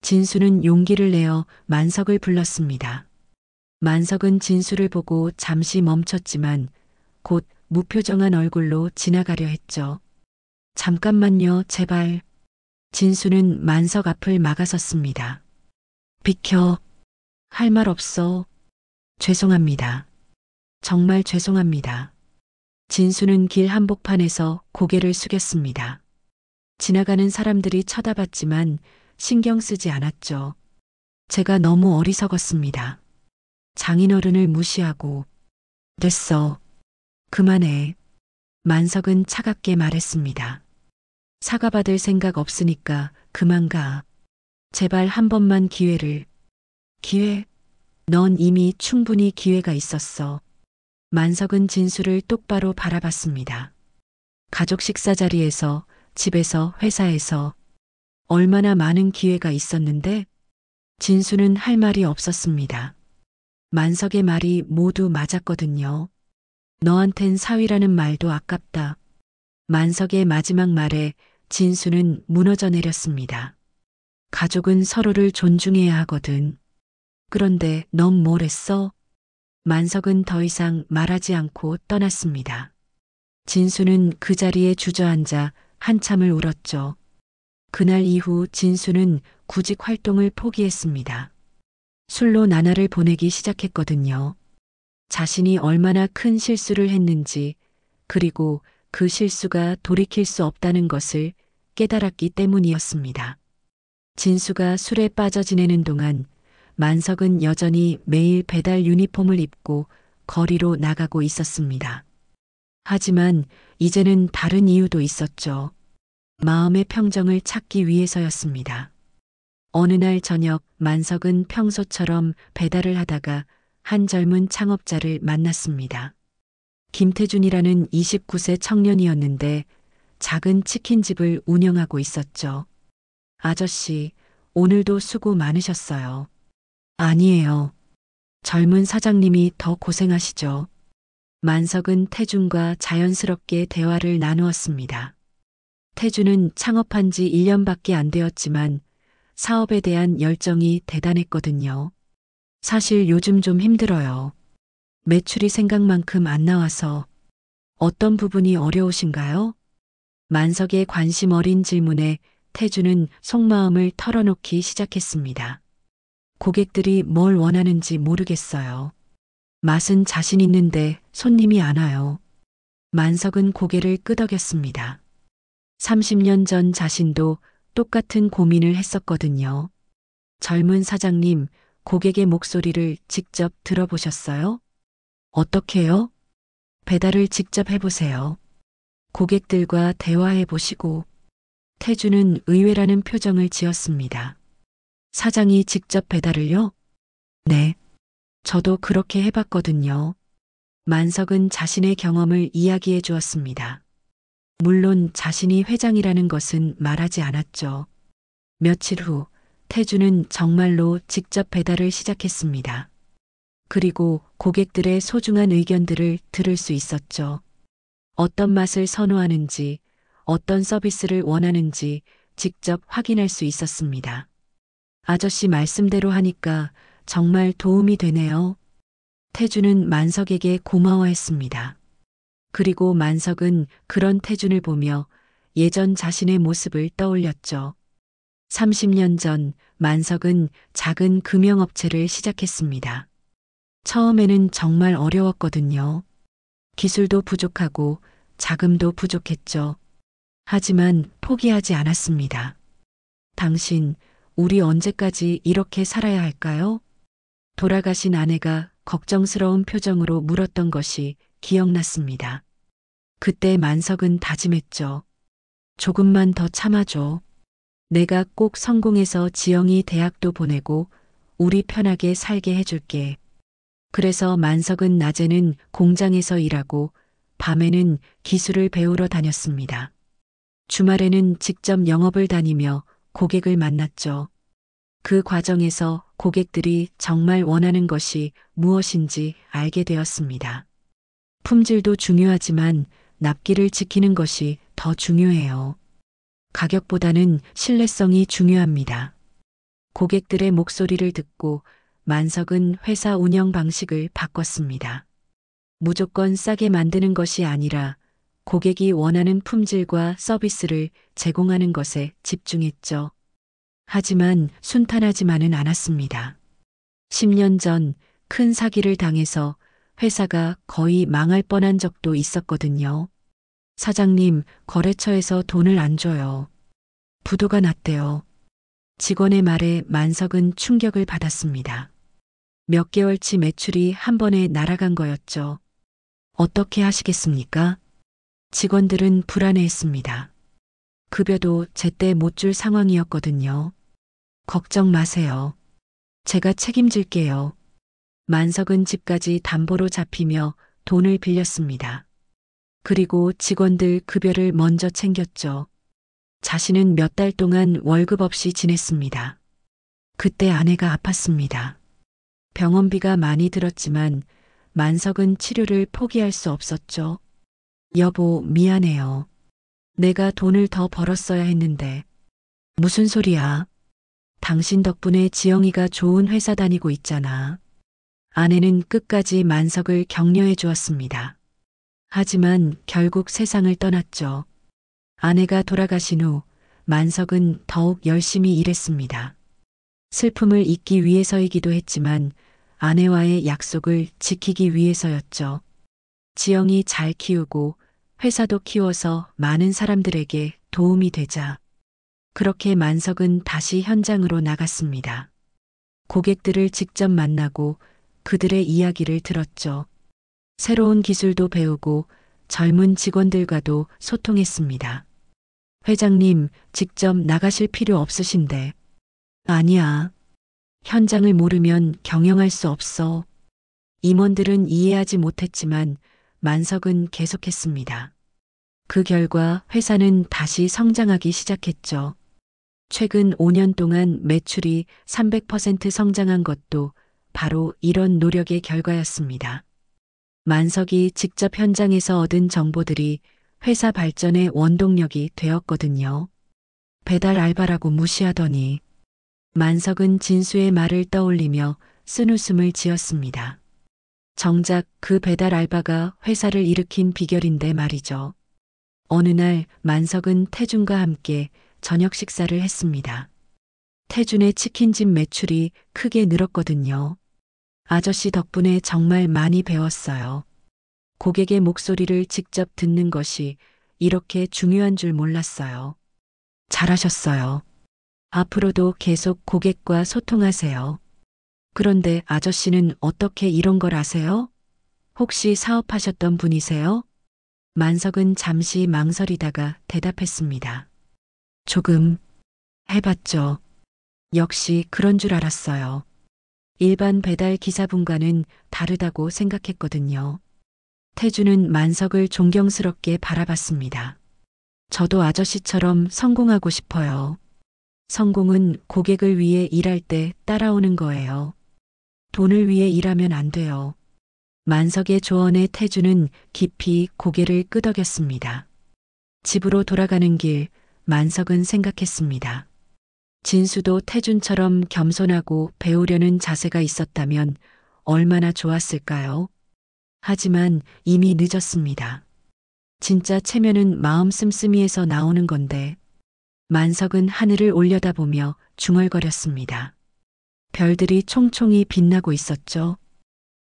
진수는 용기를 내어 만석을 불렀습니다. 만석은 진수를 보고 잠시 멈췄지만 곧 무표정한 얼굴로 지나가려 했죠. 잠깐만요, 제발. 진수는 만석 앞을 막아섰습니다. 비켜. 할 말 없어. 죄송합니다. 정말 죄송합니다. 진수는 길 한복판에서 고개를 숙였습니다. 지나가는 사람들이 쳐다봤지만 신경 쓰지 않았죠. 제가 너무 어리석었습니다. 장인어른을 무시하고. 됐어. 그만해. 만석은 차갑게 말했습니다. 사과받을 생각 없으니까 그만 가. 제발 한 번만 기회를. 기회? 넌 이미 충분히 기회가 있었어. 만석은 진수를 똑바로 바라봤습니다. 가족 식사 자리에서, 집에서, 회사에서 얼마나 많은 기회가 있었는데 진수는 할 말이 없었습니다. 만석의 말이 모두 맞았거든요. 너한텐 사위라는 말도 아깝다. 만석의 마지막 말에 진수는 무너져 내렸습니다. 가족은 서로를 존중해야 하거든. 그런데 넌 뭘 했어? 만석은 더 이상 말하지 않고 떠났습니다. 진수는 그 자리에 주저앉아 한참을 울었죠. 그날 이후 진수는 구직 활동을 포기했습니다. 술로 나날을 보내기 시작했거든요. 자신이 얼마나 큰 실수를 했는지, 그리고 그 실수가 돌이킬 수 없다는 것을 깨달았기 때문이었습니다. 진수가 술에 빠져 지내는 동안 만석은 여전히 매일 배달 유니폼을 입고 거리로 나가고 있었습니다. 하지만 이제는 다른 이유도 있었죠. 마음의 평정을 찾기 위해서였습니다. 어느 날 저녁 만석은 평소처럼 배달을 하다가 한 젊은 창업자를 만났습니다. 김태준이라는 29세 청년이었는데 작은 치킨집을 운영하고 있었죠. 아저씨, 오늘도 수고 많으셨어요. 아니에요. 젊은 사장님이 더 고생하시죠. 만석은 태준과 자연스럽게 대화를 나누었습니다. 태준은 창업한 지 1년밖에 안 되었지만 사업에 대한 열정이 대단했거든요. 사실 요즘 좀 힘들어요. 매출이 생각만큼 안 나와서. 어떤 부분이 어려우신가요? 만석의 관심 어린 질문에 태준은 속마음을 털어놓기 시작했습니다. 고객들이 뭘 원하는지 모르겠어요. 맛은 자신 있는데 손님이 안 와요. 만석은 고개를 끄덕였습니다. 30년 전 자신도 똑같은 고민을 했었거든요. 젊은 사장님, 고객의 목소리를 직접 들어보셨어요? 어떻게요? 배달을 직접 해보세요. 고객들과 대화해 보시고. 태준은 의외라는 표정을 지었습니다. 사장이 직접 배달을요? 네. 저도 그렇게 해봤거든요. 만석은 자신의 경험을 이야기해 주었습니다. 물론 자신이 회장이라는 것은 말하지 않았죠. 며칠 후 태준은 정말로 직접 배달을 시작했습니다. 그리고 고객들의 소중한 의견들을 들을 수 있었죠. 어떤 맛을 선호하는지, 어떤 서비스를 원하는지 직접 확인할 수 있었습니다. 아저씨 말씀대로 하니까 정말 도움이 되네요. 태준은 만석에게 고마워했습니다. 그리고 만석은 그런 태준을 보며 예전 자신의 모습을 떠올렸죠. 30년 전 만석은 작은 금융업체를 시작했습니다. 처음에는 정말 어려웠거든요. 기술도 부족하고 자금도 부족했죠. 하지만 포기하지 않았습니다. 당신, 우리 언제까지 이렇게 살아야 할까요? 돌아가신 아내가 걱정스러운 표정으로 물었던 것이 기억났습니다. 그때 만석은 다짐했죠. 조금만 더 참아줘. 내가 꼭 성공해서 지영이 대학도 보내고 우리 편하게 살게 해줄게. 그래서 만석은 낮에는 공장에서 일하고 밤에는 기술을 배우러 다녔습니다. 주말에는 직접 영업을 다니며 고객을 만났죠. 그 과정에서 고객들이 정말 원하는 것이 무엇인지 알게 되었습니다. 품질도 중요하지만 납기를 지키는 것이 더 중요해요. 가격보다는 신뢰성이 중요합니다. 고객들의 목소리를 듣고 만석은 회사 운영 방식을 바꿨습니다. 무조건 싸게 만드는 것이 아니라 고객이 원하는 품질과 서비스를 제공하는 것에 집중했죠. 하지만 순탄하지만은 않았습니다. 10년 전 큰 사기를 당해서 회사가 거의 망할 뻔한 적도 있었거든요. 사장님, 거래처에서 돈을 안 줘요. 부도가 났대요. 직원의 말에 만석은 충격을 받았습니다. 몇 개월치 매출이 한 번에 날아간 거였죠. 어떻게 하시겠습니까? 직원들은 불안해했습니다. 급여도 제때 못 줄 상황이었거든요. 걱정 마세요. 제가 책임질게요. 만석은 집까지 담보로 잡히며 돈을 빌렸습니다. 그리고 직원들 급여를 먼저 챙겼죠. 자신은 몇 달 동안 월급 없이 지냈습니다. 그때 아내가 아팠습니다. 병원비가 많이 들었지만 만석은 치료를 포기할 수 없었죠. 여보, 미안해요. 내가 돈을 더 벌었어야 했는데. 무슨 소리야? 당신 덕분에 지영이가 좋은 회사 다니고 있잖아. 아내는 끝까지 만석을 격려해 주었습니다. 하지만 결국 세상을 떠났죠. 아내가 돌아가신 후 만석은 더욱 열심히 일했습니다. 슬픔을 잊기 위해서이기도 했지만 아내와의 약속을 지키기 위해서였죠. 지영이 잘 키우고 회사도 키워서 많은 사람들에게 도움이 되자. 그렇게 만석은 다시 현장으로 나갔습니다. 고객들을 직접 만나고 그들의 이야기를 들었죠. 새로운 기술도 배우고 젊은 직원들과도 소통했습니다. 회장님, 직접 나가실 필요 없으신데. 아니야. 현장을 모르면 경영할 수 없어. 임원들은 이해하지 못했지만 만석은 계속했습니다. 그 결과 회사는 다시 성장하기 시작했죠. 최근 5년 동안 매출이 300% 성장한 것도 바로 이런 노력의 결과였습니다. 만석이 직접 현장에서 얻은 정보들이 회사 발전의 원동력이 되었거든요. 배달 알바라고 무시하더니 만석은 진수의 말을 떠올리며 쓴웃음을 지었습니다. 정작 그 배달 알바가 회사를 일으킨 비결인데 말이죠. 어느 날 만석은 태준과 함께 저녁 식사를 했습니다. 태준의 치킨집 매출이 크게 늘었거든요. 아저씨 덕분에 정말 많이 배웠어요. 고객의 목소리를 직접 듣는 것이 이렇게 중요한 줄 몰랐어요. 잘하셨어요. 앞으로도 계속 고객과 소통하세요. 그런데 아저씨는 어떻게 이런 걸 아세요? 혹시 사업하셨던 분이세요? 만석은 잠시 망설이다가 대답했습니다. 조금 해봤죠. 역시 그런 줄 알았어요. 일반 배달 기사분과는 다르다고 생각했거든요. 태주는 만석을 존경스럽게 바라봤습니다. 저도 아저씨처럼 성공하고 싶어요. 성공은 고객을 위해 일할 때 따라오는 거예요. 돈을 위해 일하면 안 돼요. 만석의 조언에 태주는 깊이 고개를 끄덕였습니다. 집으로 돌아가는 길, 만석은 생각했습니다. 진수도 태준처럼 겸손하고 배우려는 자세가 있었다면 얼마나 좋았을까요? 하지만 이미 늦었습니다. 진짜 체면은 마음 씀씀이에서 나오는 건데 만석은 하늘을 올려다보며 중얼거렸습니다. 별들이 총총히 빛나고 있었죠.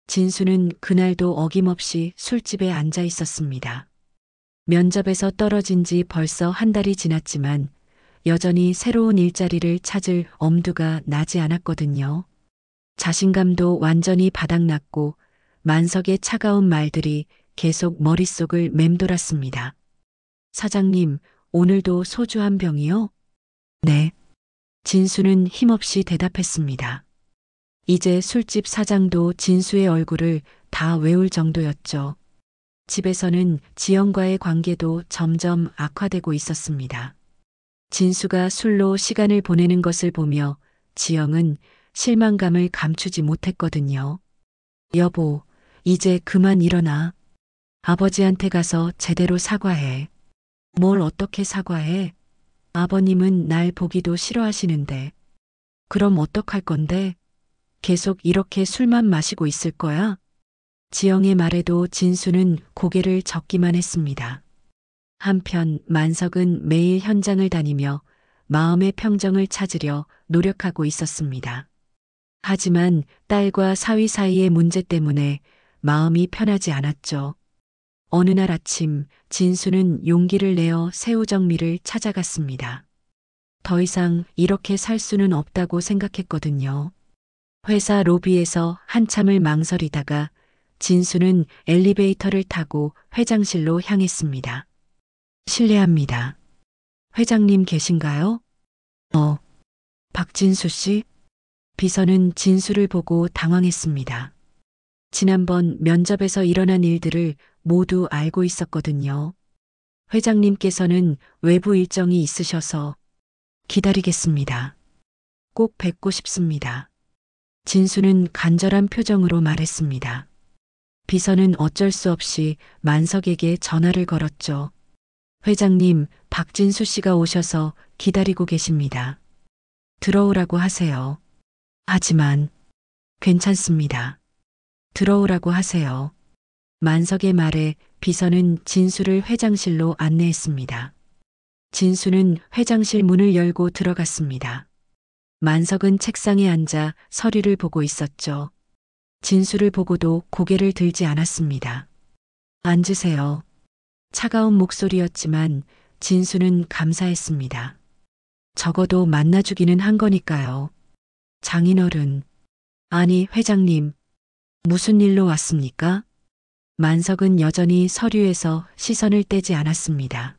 진수는 그날도 어김없이 술집에 앉아 있었습니다. 면접에서 떨어진 지 벌써 한 달이 지났지만 여전히 새로운 일자리를 찾을 엄두가 나지 않았거든요. 자신감도 완전히 바닥났고 만석의 차가운 말들이 계속 머릿속을 맴돌았습니다. 사장님, 오늘도 소주 한 병이요? 네. 진수는 힘없이 대답했습니다. 이제 술집 사장도 진수의 얼굴을 다 외울 정도였죠. 집에서는 지영과의 관계도 점점 악화되고 있었습니다. 진수가 술로 시간을 보내는 것을 보며 지영은 실망감을 감추지 못했거든요. 여보, 이제 그만 일어나. 아버지한테 가서 제대로 사과해. 뭘 어떻게 사과해? 아버님은 날 보기도 싫어하시는데. 그럼 어떡할 건데? 계속 이렇게 술만 마시고 있을 거야? 지영의 말에도 진수는 고개를 젓기만 했습니다. 한편 만석은 매일 현장을 다니며 마음의 평정을 찾으려 노력하고 있었습니다. 하지만 딸과 사위 사이의 문제 때문에 마음이 편하지 않았죠. 어느 날 아침 진수는 용기를 내어 새우정미를 찾아갔습니다. 더 이상 이렇게 살 수는 없다고 생각했거든요. 회사 로비에서 한참을 망설이다가 진수는 엘리베이터를 타고 회장실로 향했습니다. 실례합니다. 회장님 계신가요? 박진수 씨? 비서는 진수를 보고 당황했습니다. 지난번 면접에서 일어난 일들을 모두 알고 있었거든요. 회장님께서는 외부 일정이 있으셔서 기다리겠습니다. 꼭 뵙고 싶습니다. 진수는 간절한 표정으로 말했습니다. 비서는 어쩔 수 없이 만석에게 전화를 걸었죠. 회장님, 박진수 씨가 오셔서 기다리고 계십니다. 들어오라고 하세요. 하지만 괜찮습니다. 들어오라고 하세요. 만석의 말에 비서는 진수를 회장실로 안내했습니다. 진수는 회장실 문을 열고 들어갔습니다. 만석은 책상에 앉아 서류를 보고 있었죠. 진수를 보고도 고개를 들지 않았습니다. 앉으세요. 차가운 목소리였지만 진수는 감사했습니다. 적어도 만나주기는 한 거니까요. 장인어른, 아니 회장님, 무슨 일로 왔습니까? 만석은 여전히 서류에서 시선을 떼지 않았습니다.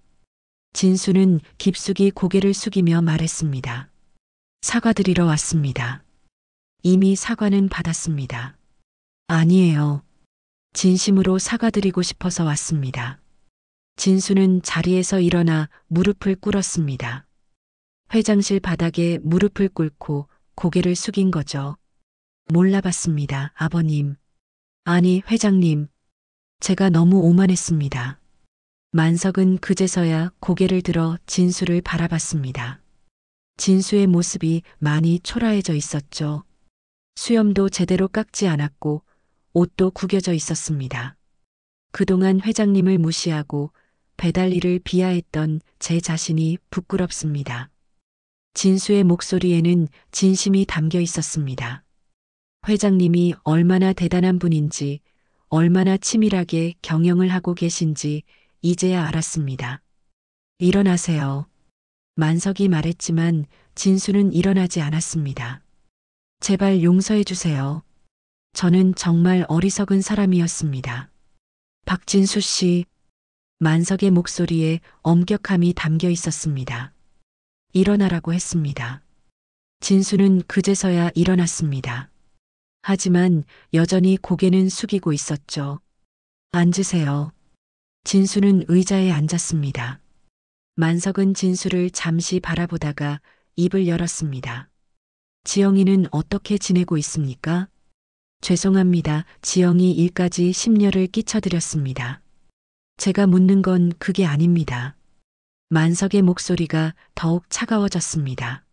진수는 깊숙이 고개를 숙이며 말했습니다. 사과드리러 왔습니다. 이미 사과는 받았습니다. 아니에요. 진심으로 사과드리고 싶어서 왔습니다. 진수는 자리에서 일어나 무릎을 꿇었습니다. 회장실 바닥에 무릎을 꿇고 고개를 숙인 거죠. 몰라봤습니다, 아버님. 아니, 회장님. 제가 너무 오만했습니다. 만석은 그제서야 고개를 들어 진수를 바라봤습니다. 진수의 모습이 많이 초라해져 있었죠. 수염도 제대로 깎지 않았고 옷도 구겨져 있었습니다. 그동안 회장님을 무시하고 배달 일을 비하했던 제 자신이 부끄럽습니다. 진수의 목소리에는 진심이 담겨 있었습니다. 회장님이 얼마나 대단한 분인지, 얼마나 치밀하게 경영을 하고 계신지 이제야 알았습니다. 일어나세요. 만석이 말했지만 진수는 일어나지 않았습니다. 제발 용서해 주세요. 저는 정말 어리석은 사람이었습니다. 박진수 씨, 만석의 목소리에 엄격함이 담겨 있었습니다. 일어나라고 했습니다. 진수는 그제서야 일어났습니다. 하지만 여전히 고개는 숙이고 있었죠. 앉으세요. 진수는 의자에 앉았습니다. 만석은 진수를 잠시 바라보다가 입을 열었습니다. 지영이는 어떻게 지내고 있습니까? 죄송합니다. 지영이 일까지 심려를 끼쳐드렸습니다. 제가 묻는 건 그게 아닙니다. 만석의 목소리가 더욱 차가워졌습니다.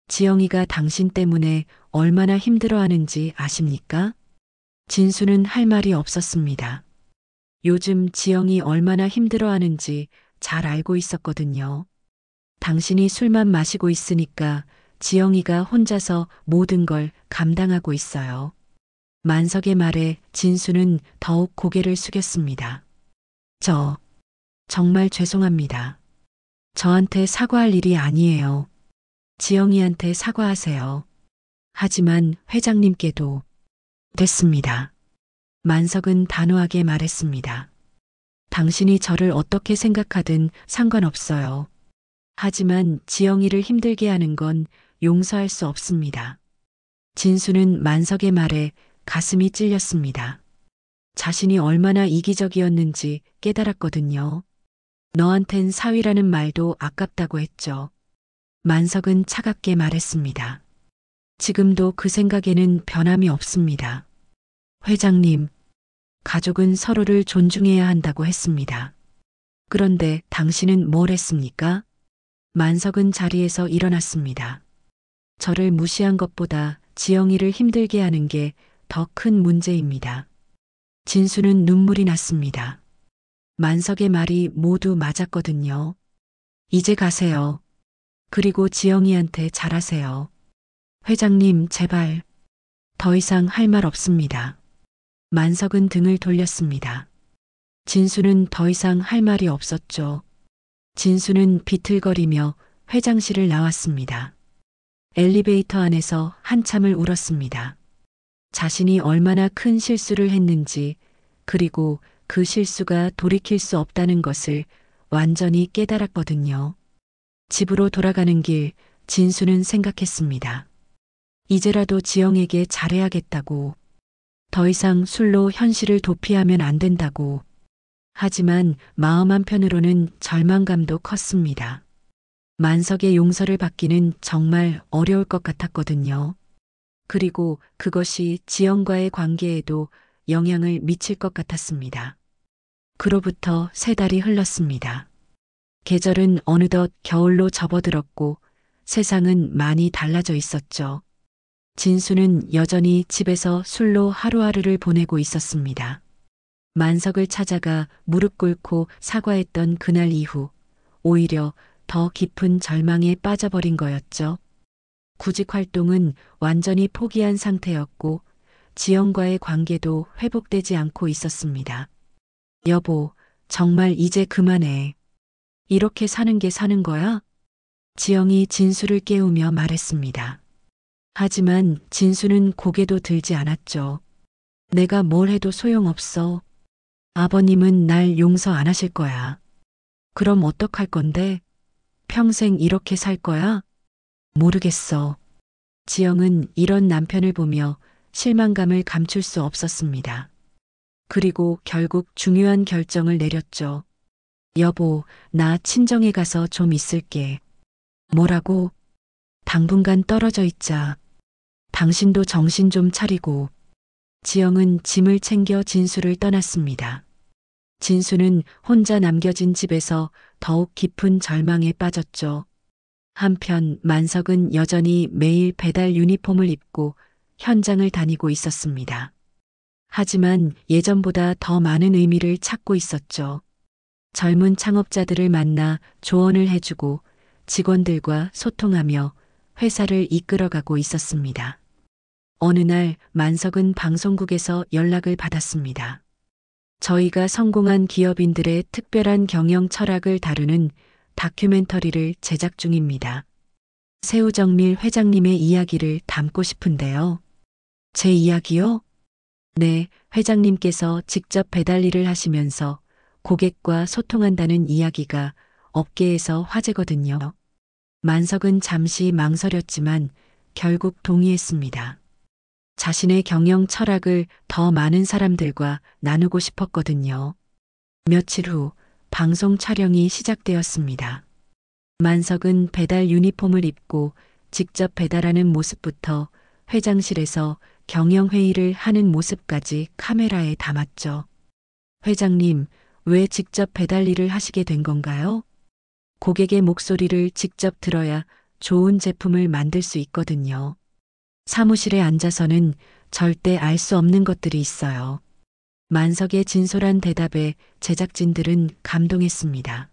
지영이가 당신 때문에 얼마나 힘들어하는지 아십니까? 진수는 할 말이 없었습니다. 요즘 지영이 얼마나 힘들어하는지 잘 알고 있었거든요. 당신이 술만 마시고 있으니까 지영이가 혼자서 모든 걸 감당하고 있어요. 만석의 말에 진수는 더욱 고개를 숙였습니다. 정말 죄송합니다. 저한테 사과할 일이 아니에요. 지영이한테 사과하세요. 하지만 회장님께도. 됐습니다. 만석은 단호하게 말했습니다. 당신이 저를 어떻게 생각하든 상관없어요. 하지만 지영이를 힘들게 하는 건 용서할 수 없습니다. 진수는 만석의 말에 가슴이 찔렸습니다. 자신이 얼마나 이기적이었는지 깨달았거든요. 너한텐 사위라는 말도 아깝다고 했죠. 만석은 차갑게 말했습니다. 지금도 그 생각에는 변함이 없습니다. 회장님, 가족은 서로를 존중해야 한다고 했습니다. 그런데 당신은 뭘 했습니까? 만석은 자리에서 일어났습니다. 저를 무시한 것보다 지영이를 힘들게 하는 게 더 큰 문제입니다. 진수는 눈물이 났습니다. 만석의 말이 모두 맞았거든요. 이제 가세요. 그리고 지영이한테 잘하세요. 회장님, 제발. 더 이상 할 말 없습니다. 만석은 등을 돌렸습니다. 진수는 더 이상 할 말이 없었죠. 진수는 비틀거리며 회장실을 나왔습니다. 엘리베이터 안에서 한참을 울었습니다. 자신이 얼마나 큰 실수를 했는지, 그리고 그 실수가 돌이킬 수 없다는 것을 완전히 깨달았거든요. 집으로 돌아가는 길, 진수는 생각했습니다. 이제라도 지영에게 잘해야겠다고. 더 이상 술로 현실을 도피하면 안 된다고. 하지만 마음 한편으로는 절망감도 컸습니다. 만석의 용서를 받기는 정말 어려울 것 같았거든요. 그리고 그것이 지영과의 관계에도 영향을 미칠 것 같았습니다. 그로부터 3달이 흘렀습니다. 계절은 어느덧 겨울로 접어들었고 세상은 많이 달라져 있었죠. 진수는 여전히 집에서 술로 하루하루를 보내고 있었습니다. 만석을 찾아가 무릎 꿇고 사과했던 그날 이후 오히려 더 깊은 절망에 빠져버린 거였죠. 구직 활동은 완전히 포기한 상태였고 지영과의 관계도 회복되지 않고 있었습니다. 여보, 정말 이제 그만해. 이렇게 사는 게 사는 거야? 지영이 진수를 깨우며 말했습니다. 하지만 진수는 고개도 들지 않았죠. 내가 뭘 해도 소용없어. 아버님은 날 용서 안 하실 거야. 그럼 어떡할 건데? 평생 이렇게 살 거야? 모르겠어. 지영은 이런 남편을 보며 실망감을 감출 수 없었습니다. 그리고 결국 중요한 결정을 내렸죠. 여보, 나 친정에 가서 좀 있을게. 뭐라고? 당분간 떨어져 있자. 당신도 정신 좀 차리고. 지영은 짐을 챙겨 진수를 떠났습니다. 진수는 혼자 남겨진 집에서 더욱 깊은 절망에 빠졌죠. 한편 만석은 여전히 매일 배달 유니폼을 입고 현장을 다니고 있었습니다. 하지만 예전보다 더 많은 의미를 찾고 있었죠. 젊은 창업자들을 만나 조언을 해주고 직원들과 소통하며 회사를 이끌어가고 있었습니다. 어느 날 만석은 방송국에서 연락을 받았습니다. 저희가 성공한 기업인들의 특별한 경영 철학을 다루는 다큐멘터리를 제작 중입니다. 새우정밀 회장님의 이야기를 담고 싶은데요. 제 이야기요? 네, 회장님께서 직접 배달 일을 하시면서 고객과 소통한다는 이야기가 업계에서 화제거든요. 만석은 잠시 망설였지만 결국 동의했습니다. 자신의 경영 철학을 더 많은 사람들과 나누고 싶었거든요. 며칠 후 방송 촬영이 시작되었습니다. 만석은 배달 유니폼을 입고 직접 배달하는 모습부터 회장실에서 경영회의를 하는 모습까지 카메라에 담았죠. 회장님, 왜 직접 배달 일을 하시게 된 건가요? 고객의 목소리를 직접 들어야 좋은 제품을 만들 수 있거든요. 사무실에 앉아서는 절대 알 수 없는 것들이 있어요. 만석의 진솔한 대답에 제작진들은 감동했습니다.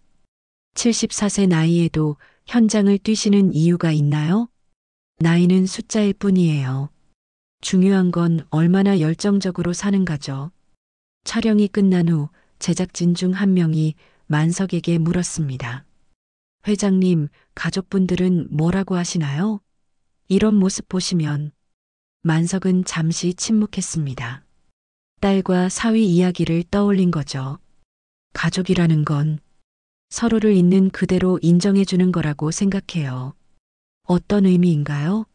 74세 나이에도 현장을 뛰시는 이유가 있나요? 나이는 숫자일 뿐이에요. 중요한 건 얼마나 열정적으로 사는가죠. 촬영이 끝난 후 제작진 중 한 명이 만석에게 물었습니다. 회장님, 가족분들은 뭐라고 하시나요? 이런 모습 보시면. 만석은 잠시 침묵했습니다. 딸과 사위 이야기를 떠올린 거죠. 가족이라는 건 서로를 있는 그대로 인정해주는 거라고 생각해요. 어떤 의미인가요?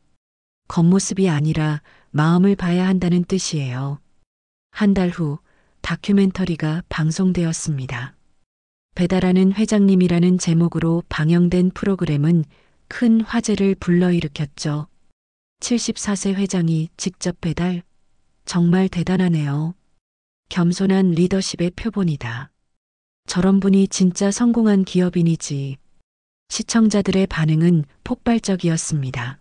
겉모습이 아니라 마음을 봐야 한다는 뜻이에요. 한 달 후 다큐멘터리가 방송되었습니다. 배달하는 회장님이라는 제목으로 방영된 프로그램은 큰 화제를 불러일으켰죠. 74세 회장이 직접 배달? 정말 대단하네요. 겸손한 리더십의 표본이다. 저런 분이 진짜 성공한 기업인이지. 시청자들의 반응은 폭발적이었습니다.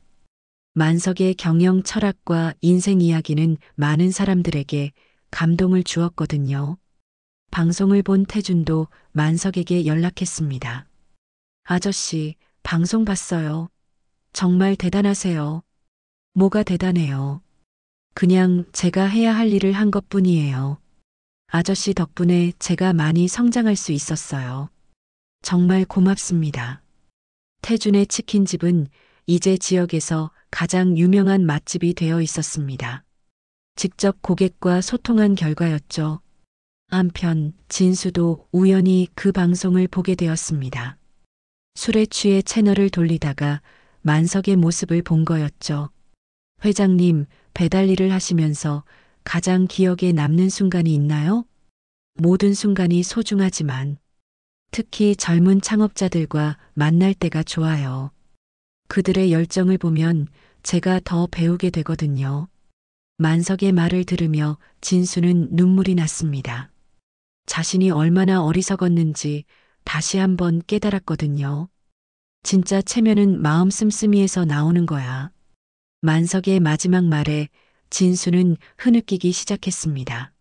만석의 경영 철학과 인생 이야기는 많은 사람들에게 감동을 주었거든요. 방송을 본 태준도 만석에게 연락했습니다. 아저씨, 방송 봤어요. 정말 대단하세요. 뭐가 대단해요. 그냥 제가 해야 할 일을 한 것뿐이에요. 아저씨 덕분에 제가 많이 성장할 수 있었어요. 정말 고맙습니다. 태준의 치킨집은 이제 지역에서 가장 유명한 맛집이 되어 있었습니다. 직접 고객과 소통한 결과였죠. 한편 진수도 우연히 그 방송을 보게 되었습니다. 술에 취해 채널을 돌리다가 만석의 모습을 본 거였죠. 회장님, 배달 일을 하시면서 가장 기억에 남는 순간이 있나요? 모든 순간이 소중하지만 특히 젊은 창업자들과 만날 때가 좋아요. 그들의 열정을 보면 제가 더 배우게 되거든요. 만석의 말을 들으며 진수는 눈물이 났습니다. 자신이 얼마나 어리석었는지 다시 한번 깨달았거든요. 진짜 체면은 마음 씀씀이에서 나오는 거야. 만석의 마지막 말에 진수는 흐느끼기 시작했습니다.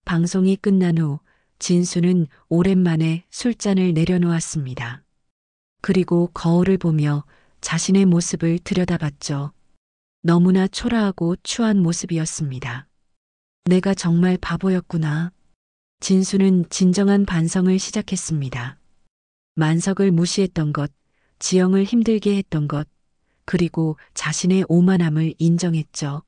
방송이 끝난 후 진수는 오랜만에 술잔을 내려놓았습니다. 그리고 거울을 보며 자신의 모습을 들여다봤죠. 너무나 초라하고 추한 모습이었습니다. 내가 정말 바보였구나. 진수는 진정한 반성을 시작했습니다. 만석을 무시했던 것, 지영을 힘들게 했던 것, 그리고 자신의 오만함을 인정했죠.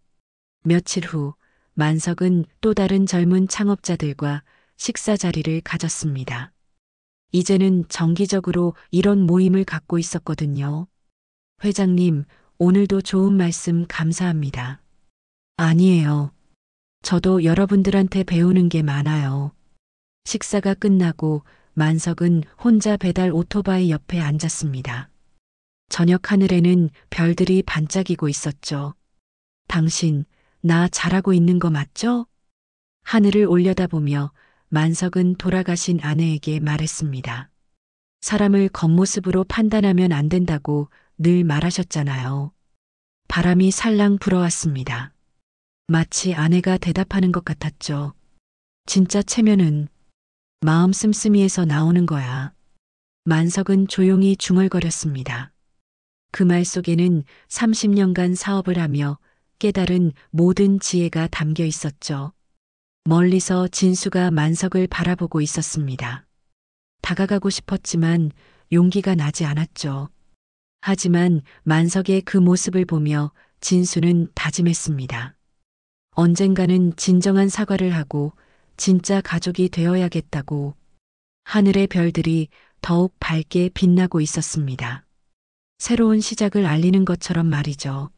며칠 후 만석은 또 다른 젊은 창업자들과 식사 자리를 가졌습니다. 이제는 정기적으로 이런 모임을 갖고 있었거든요. 회장님, 오늘도 좋은 말씀 감사합니다. 아니에요. 저도 여러분들한테 배우는 게 많아요. 식사가 끝나고 만석은 혼자 배달 오토바이 옆에 앉았습니다. 저녁 하늘에는 별들이 반짝이고 있었죠. 당신, 나 잘하고 있는 거 맞죠? 하늘을 올려다보며 만석은 돌아가신 아내에게 말했습니다. 사람을 겉모습으로 판단하면 안 된다고 늘 말하셨잖아요. 바람이 살랑 불어왔습니다. 마치 아내가 대답하는 것 같았죠. 진짜 체면은 마음 씀씀이에서 나오는 거야. 만석은 조용히 중얼거렸습니다. 그 말 속에는 30년간 사업을 하며 깨달은 모든 지혜가 담겨 있었죠. 멀리서 진수가 만석을 바라보고 있었습니다. 다가가고 싶었지만 용기가 나지 않았죠. 하지만 만석의 그 모습을 보며 진수는 다짐했습니다. 언젠가는 진정한 사과를 하고 진짜 가족이 되어야겠다고. 하늘의 별들이 더욱 밝게 빛나고 있었습니다. 새로운 시작을 알리는 것처럼 말이죠.